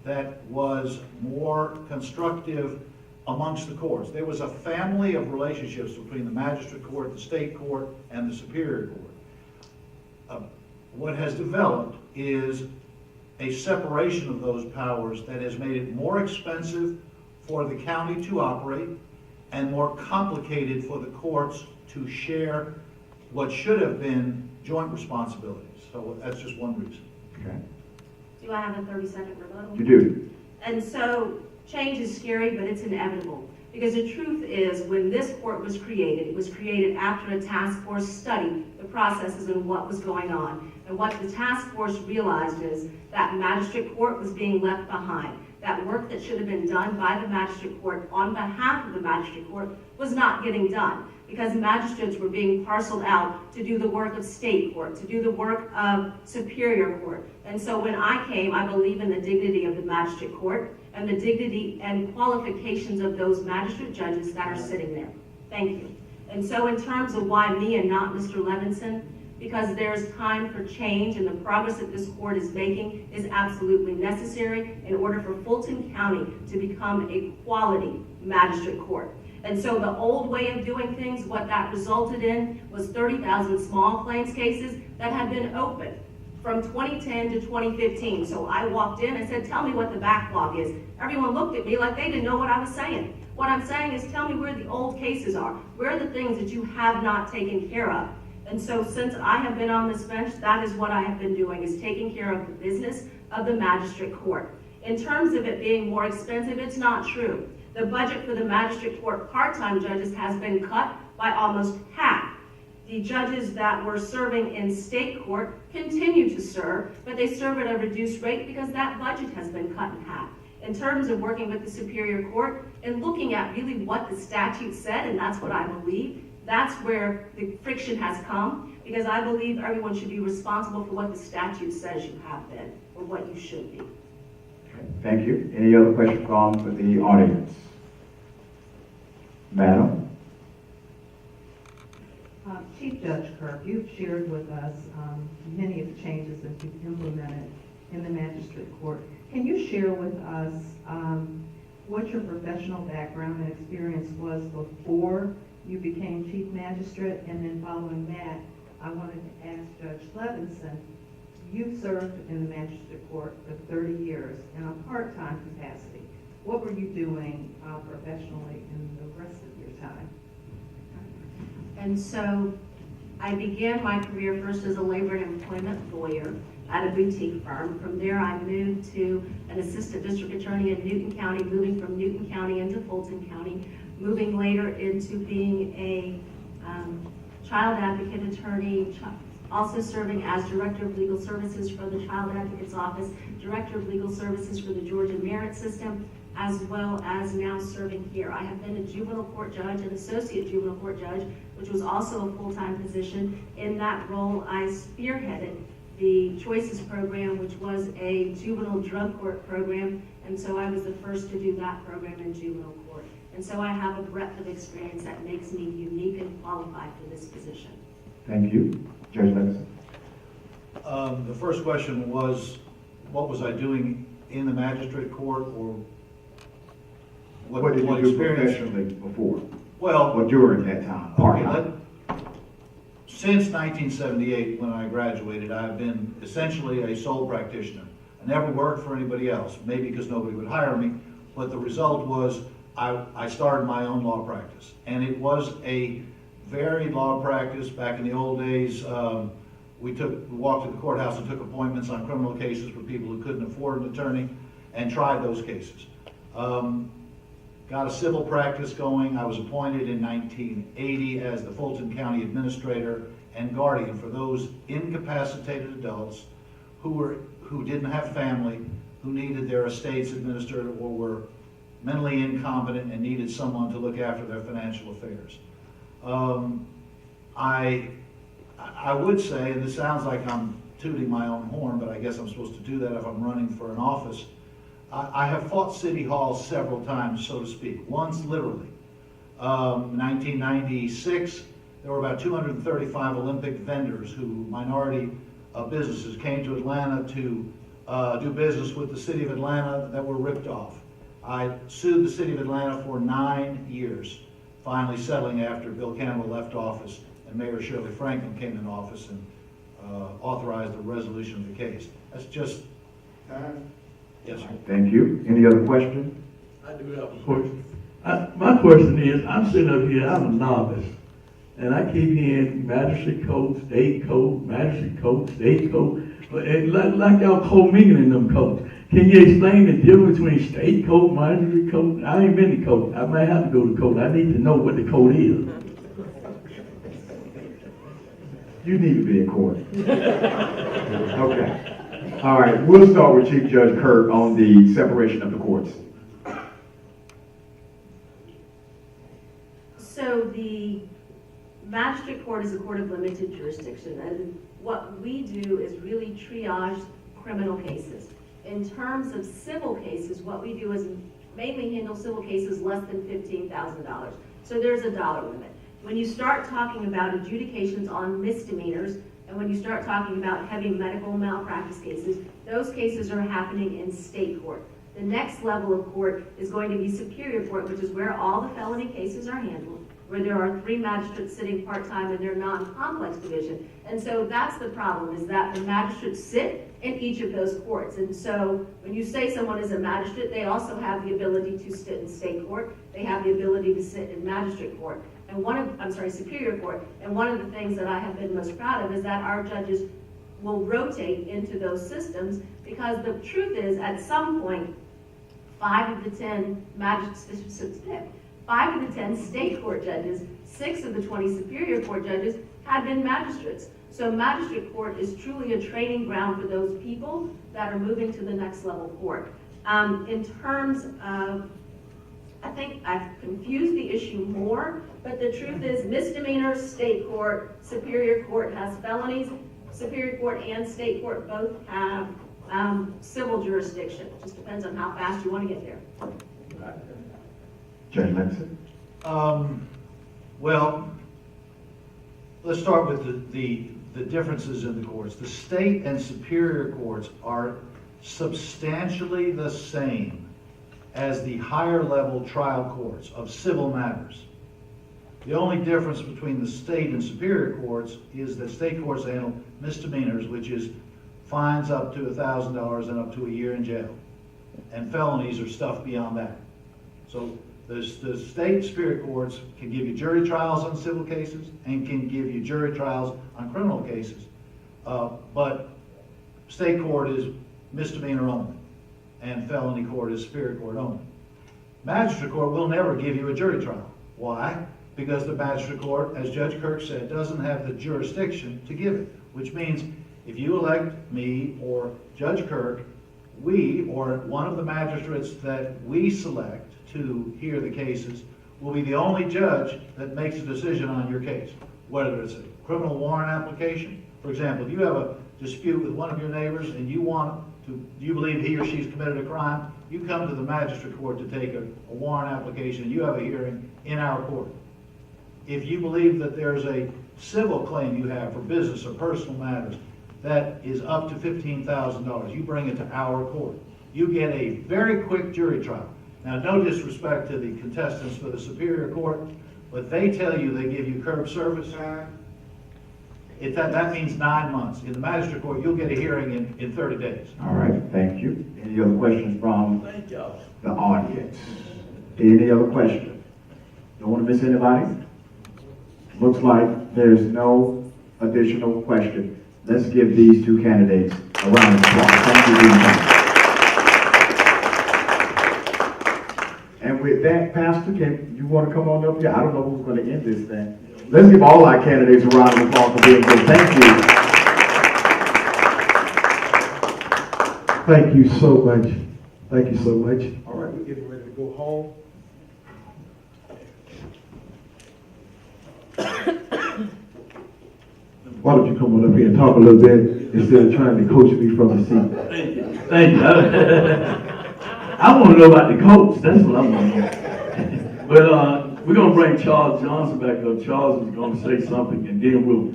that was more constructive amongst the courts. There was a family of relationships between the magistrate court, the state court, and the superior court. What has developed is a separation of those powers that has made it more expensive for the county to operate and more complicated for the courts to share what should have been joint responsibilities. So that's just one reason. Okay. Do I have a 30-second rebuttal? You do. And so change is scary, but it's inevitable. Because the truth is, when this court was created, it was created after a task force studied the processes and what was going on. And what the task force realized is that magistrate court was being left behind. That work that should have been done by the magistrate court on behalf of the magistrate court was not getting done, because magistrates were being parceled out to do the work of state court, to do the work of superior court. And so when I came, I believe in the dignity of the magistrate court and the dignity and qualifications of those magistrate judges that are sitting there. Thank you. And so in terms of why me and not Mr. Levinson, because there's time for change, and the progress that this court is making is absolutely necessary in order for Fulton County to become a quality magistrate court. And so the old way of doing things, what that resulted in was 30,000 small claims cases that had been open from 2010 to 2015. So I walked in and said, tell me what the backlog is. Everyone looked at me like they didn't know what I was saying. What I'm saying is, tell me where the old cases are. Where are the things that you have not taken care of? And so since I have been on this bench, that is what I have been doing, is taking care of the business of the magistrate court. In terms of it being more expensive, it's not true. The budget for the magistrate court part-time judges has been cut by almost half. The judges that were serving in state court continue to serve, but they serve at a reduced rate because that budget has been cut in half. In terms of working with the superior court and looking at really what the statute said, and that's what I believe, that's where the friction has come, because I believe everyone should be responsible for what the statute says you have been. or what you should be. Okay, thank you. Any other questions from the audience? Madam? Chief Judge Kirk, you've shared with us many of the changes that you've implemented in the magistrate court. Can you share with us what your professional background and experience was before you became chief magistrate? And then following that, I wanted to ask Judge Levinson, you've served in the magistrate court for 30 years in a part-time capacity. What were you doing professionally in the rest of your time? And so I began my career first as a labor and employment lawyer at a boutique firm. From there, I moved to an assistant district attorney in Newton County, moving from Newton County into Fulton County, moving later into being a child advocate attorney, also serving as Director of Legal Services for the Child Advocate's Office, Director of Legal Services for the Georgia Merit System, as well as now serving here. I have been a juvenile court judge, an associate juvenile court judge, which was also a full-time position. In that role, I spearheaded the Choices program, which was a juvenile drug court program, and so I was the first to do that program in juvenile court. And so I have a breadth of experience that makes me unique and qualified for this position. Thank you. Judge Levinson? The first question was, what was I doing in the magistrate court, or What did you do professionally before? Well, Or during that time, part-time? Since 1978, when I graduated, I've been essentially a sole practitioner. I never worked for anybody else, maybe because nobody would hire me, but the result was I started my own law practice. And it was a varied law practice. Back in the old days, we walked to the courthouse and took appointments on criminal cases for people who couldn't afford an attorney and tried those cases. Got a civil practice going. I was appointed in 1980 as the Fulton County Administrator and Guardian for those incapacitated adults who didn't have family, who needed their estates administered, or were mentally incompetent and needed someone to look after their financial affairs. I would say, and this sounds like I'm tooting my own horn, but I guess I'm supposed to do that if I'm running for an office. I have fought City Hall several times, so to speak, once literally. 1996, there were about 235 Olympic vendors minority businesses came to Atlanta to do business with the city of Atlanta that were ripped off. I sued the city of Atlanta for 9 years, finally settling after Bill Campbell left office and Mayor Shirley Franklin came in office and authorized the resolution of the case. That's just time. Yes, sir. Thank you. Any other questions? I do have a question. My question is, I'm sitting up here, I'm a novice, and I keep hearing magistrate code, state code, magistrate code, state code, like y'all co-mingling them codes. Can you explain the difference between state code, magistrate code? I ain't been to code. I might have to go to code. I need to know what the code is. You need to be in court. Okay. All right, we'll start with Chief Judge Kirk on the separation of the courts. So the magistrate court is a court of limited jurisdiction, and what we do is really triage criminal cases. In terms of civil cases, what we do is mainly handle civil cases less than $15,000. So there's a dollar limit. When you start talking about adjudications on misdemeanors, and when you start talking about heavy medical malpractice cases, those cases are happening in state court. The next level of court is going to be superior court, which is where all the felony cases are handled, where there are 3 magistrates sitting part-time in their non-complex division. And so that's the problem, is that the magistrates sit in each of those courts. And so when you say someone is a magistrate, they also have the ability to sit in state court. They have the ability to sit in magistrate court. And superior court. And one of the things that I have been most proud of is that our judges will rotate into those systems, because the truth is, at some point, 5 of the 10 5 of the 10 state court judges, 6 of the 20 superior court judges had been magistrates. So magistrate court is truly a training ground for those people that are moving to the next level court. In terms of, I think I've confused the issue more, but the truth is misdemeanors, state court, superior court has felonies. Superior court and state court both have civil jurisdiction. Just depends on how fast you want to get there. Judge Levinson? Well, let's start with the differences in the courts. The state and superior courts are substantially the same as the higher level trial courts of civil matters. The only difference between the state and superior courts is that state courts handle misdemeanors, which is fines up to $1,000 and up to a year in jail. And felonies are stuff beyond that. So the state superior courts can give you jury trials on civil cases and can give you jury trials on criminal cases. But state court is misdemeanor only, and felony court is superior court only. Magistrate court will never give you a jury trial. Why? Because the magistrate court, as Judge Kirk said, doesn't have the jurisdiction to give it, which means if you elect me or Judge Kirk, we, or one of the magistrates that we select to hear the cases, will be the only judge that makes a decision on your case. Whether it's a criminal warrant application, for example, if you have a dispute with one of your neighbors and you believe he or she's committed a crime, you come to the magistrate court to take a warrant application and you have a hearing in our court. If you believe that there's a civil claim you have for business or personal matters that is up to $15,000, you bring it to our court. You get a very quick jury trial. Now, no disrespect to the contestants for the superior court, but they tell you they give you curb service time. That means 9 months. In the magistrate court, you'll get a hearing in 30 days. All right, thank you. Any other questions from the audience? Any other questions? Don't want to miss anybody? Looks like there's no additional question. Let's give these two candidates a round of applause. Thank you for your time. And with that, Pastor, can you want to come on up here? I don't know who's going to end this thing. Let's give all our candidates a round of applause for being here. Thank you. Thank you so much. Thank you so much. All right, we're getting ready to go home. Why don't you come on up here and talk a little bit instead of trying to coach me from the seat? Thank you. Thank you. I want to know about the coach. That's what I want to know. But we're going to bring Charles Johnson back up. Charles is going to say something, and then we'll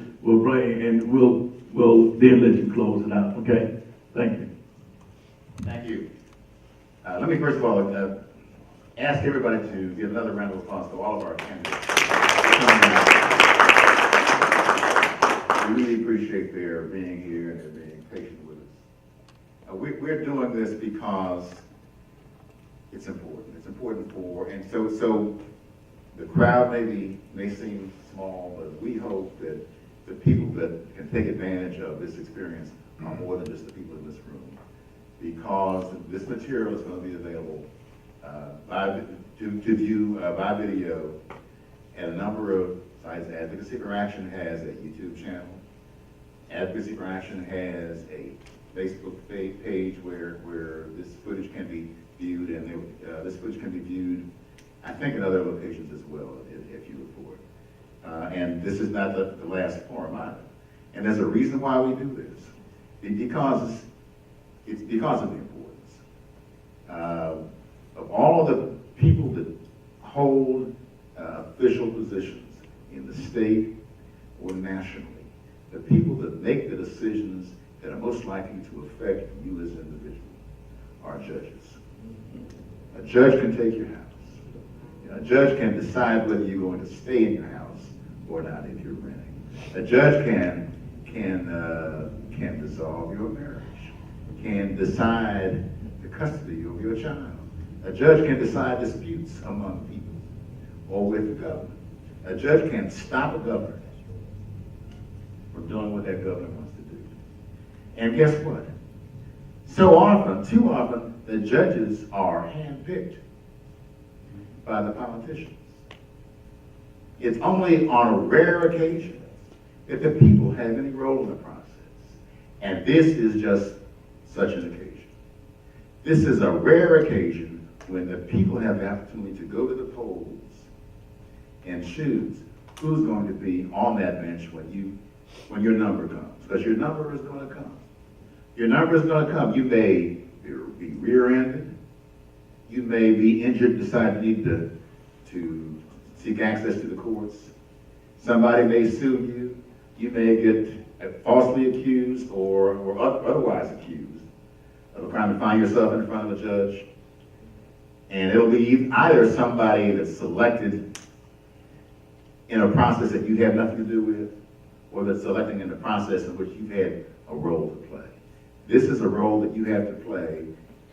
then let you close it out. Okay? Thank you. Thank you. Let me first of all ask everybody to give another round of applause to all of our candidates. We really appreciate their being here and their being patient with us. We're doing this because it's important. It's important and so the crowd may seem small, but we hope that the people that can take advantage of this experience are more than just the people in this room, because this material is going to be available to view by video at a number of sites. Advocacy for Action has a YouTube channel. Advocacy for Action has a Facebook page where this footage can be viewed, and this footage can be viewed, I think, in other locations as well, if you report. And this is not the last forum either. And there's a reason why we do this, because it's because of the importance of all of the people that hold official positions in the state or nationally. The people that make the decisions that are most likely to affect you as an individual are judges. A judge can take your house. A judge can decide whether you're going to stay in your house or not if you're renting. A judge can dissolve your marriage, can decide the custody of your child. A judge can decide disputes among people or with the government. A judge can stop a governor from doing what that governor wants to do. And guess what? So often, too often, the judges are handpicked by the politicians. It's only on a rare occasion that the people have any role in the process. And this is just such an occasion. This is a rare occasion when the people have the opportunity to go to the polls and choose who's going to be on that bench when your number comes, because your number is going to come. Your number is gonna come. You may be rear-ended. You may be injured, decide you need to seek access to the courts. Somebody may sue you. You may get falsely accused or otherwise accused of a crime and find yourself in front of a judge. And it'll be either somebody that's selected in a process that you have nothing to do with, or that's selecting in a process in which you've had a role to play. This is a role that you have to play,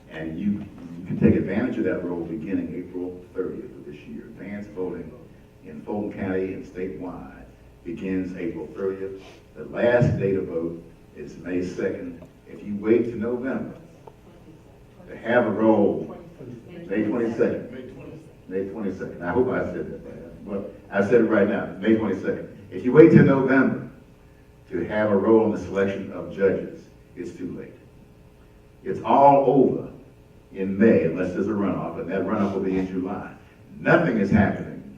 and you can take advantage of that role beginning April 30th of this year. Advanced voting in Fulton County and statewide begins April 30th. The last day to vote is May 2nd. If you wait to November to have a role, May 22nd. May 22nd. I hope I said that right. But I said it right now, May 22nd. If you wait till November to have a role in the selection of judges, it's too late. It's all over in May unless there's a runoff, and that runoff will be in July. Nothing is happening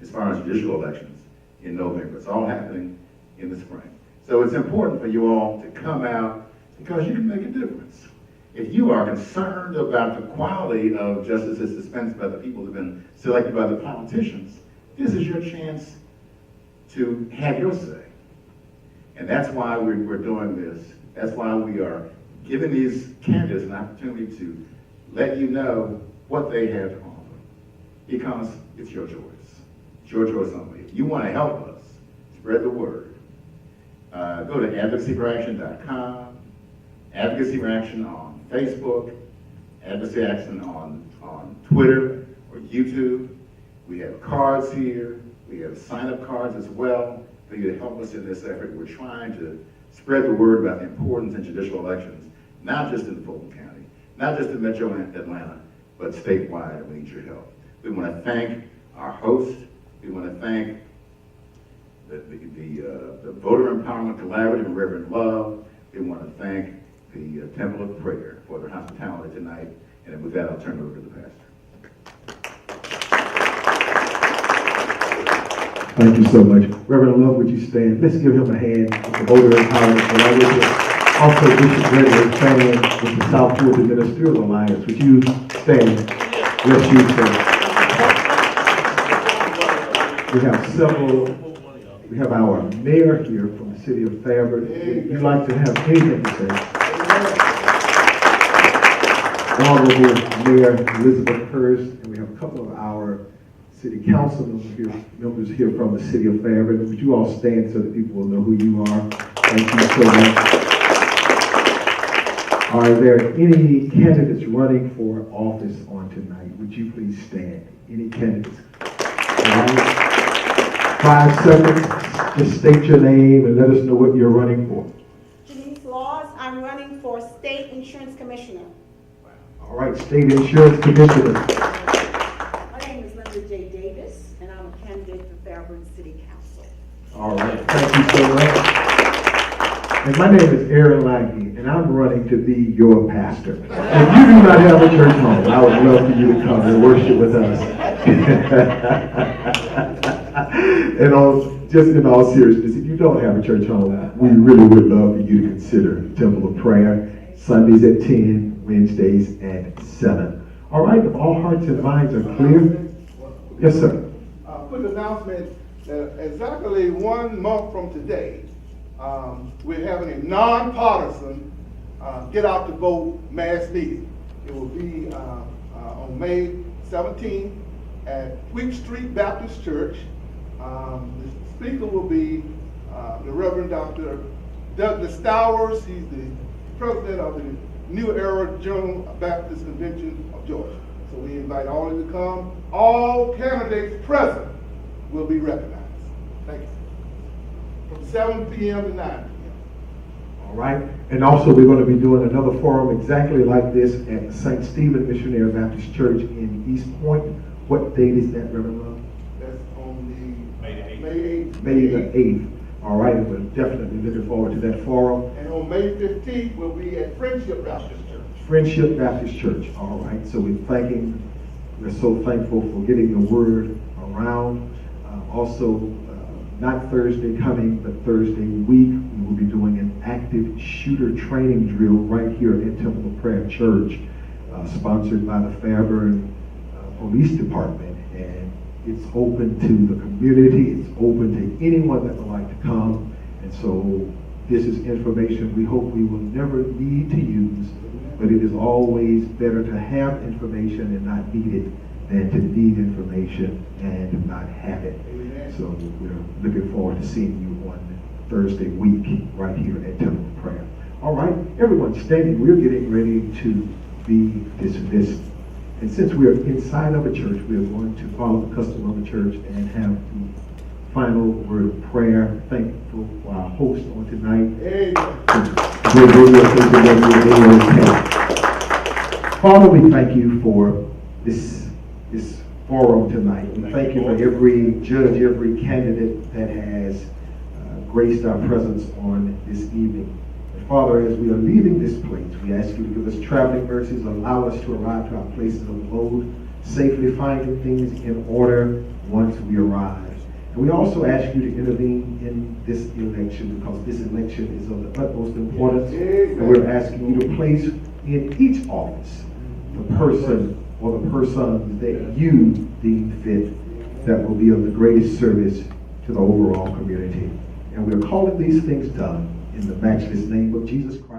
as far as judicial elections in November. It's all happening in the spring. So it's important for you all to come out because you can make a difference. If you are concerned about the quality of justice that's dispensed by the people who have been selected by the politicians, this is your chance to have your say. And that's why we're doing this. That's why we are giving these candidates an opportunity to let you know what they have to offer. Because it's your choice. It's your choice only. If you want to help us spread the word, go to advocacyforaction.com, Advocacy for Action on Facebook, Advocacy Action on Twitter or YouTube. We have cards here. We have sign-up cards as well for you to help us in this effort. We're trying to spread the word about the importance in judicial elections, not just in Fulton County, not just in Metro Atlanta, but statewide, and we need your help. We want to thank our host. We want to thank the Voter Empowerment Collaborative, Reverend Love. We want to thank the Temple of Prayer for their hospitality tonight. And with that, I'll turn it over to the pastor. Thank you so much. Reverend Love, would you stand? Let's give him a hand with the Voter Empowerment Collaborative. Also, Bishop Gregory Fan with the South Florida Ministerial Alliance. Would you stand? Bless you, sir. We have several. We have our mayor here from the city of Fairburn. Would you like to have anything to say? Honorable Mayor Elizabeth Hurst, and we have a couple of our city council members here from the city of Fairburn. Would you all stand so that people will know who you are? Thank you so much. Are there any candidates running for office on tonight? Would you please stand? Any candidates? All right. 5 seconds. Just state your name and let us know what you're running for. Denise Laws, I'm running for State Insurance Commissioner. All right, State Insurance Commissioner. My name is Linda J. Davis, and I'm a candidate for Fairburn City Council. All right, thank you so much. And my name is Aaron Lackey, and I'm running to be your pastor. If you do not have a church home, I would love for you to come and worship with us. And just in all seriousness, if you don't have a church home, we really would love for you to consider Temple of Prayer, Sundays at 10, Wednesdays at 7. All right, if all hearts and minds are clear. Yes, sir. Quick announcement, exactly 1 month from today, we're having a nonpartisan get out to vote mass meeting. It will be on May 17th at Quick Street Baptist Church. The speaker will be the Reverend Dr. Douglas Stowers. He's the president of the New Era General Baptist Convention of Georgia. So we invite all of you to come. All candidates present will be recognized. Thank you. From 7 p.m. to 9 p.m. All right, and also we're going to be doing another forum exactly like this at St. Stephen Missionary Baptist Church in East Point. What date is that, Reverend Love? That's on the May 8th. May the 8th. All right, and we're definitely looking forward to that forum. And on May 15th, we'll be at Friendship Baptist Church. Friendship Baptist Church. All right, so we're so thankful for getting the word around. Also, not Thursday coming, but Thursday week, we will be doing an active shooter training drill right here at Temple of Prayer Church, sponsored by the Fairburn Police Department. And it's open to the community, it's open to anyone that would like to come. And so this is information we hope we will never need to use, but it is always better to have information and not need it than to need information and not have it. So we're looking forward to seeing you on Thursday week right here at Temple of Prayer. All right, everyone standing, we're getting ready to be dismissed. And since we are inside of a church, we are going to follow the custom of the church and have the final word of prayer. Thankful for our host on tonight. Father, we thank you for this forum tonight. We thank you for every judge, every candidate that has graced our presence on this evening. And Father, as we are leaving this place, we ask you to give us traveling mercies, allow us to arrive to our places of abode, safely finding things in order once we arrive. And we also ask you to intervene in this election, because this election is of the utmost importance. And we're asking you to place in each office the person or the persons that you deem fit that will be of the greatest service to the overall community. And we're calling these things done in the matchless name of Jesus Christ.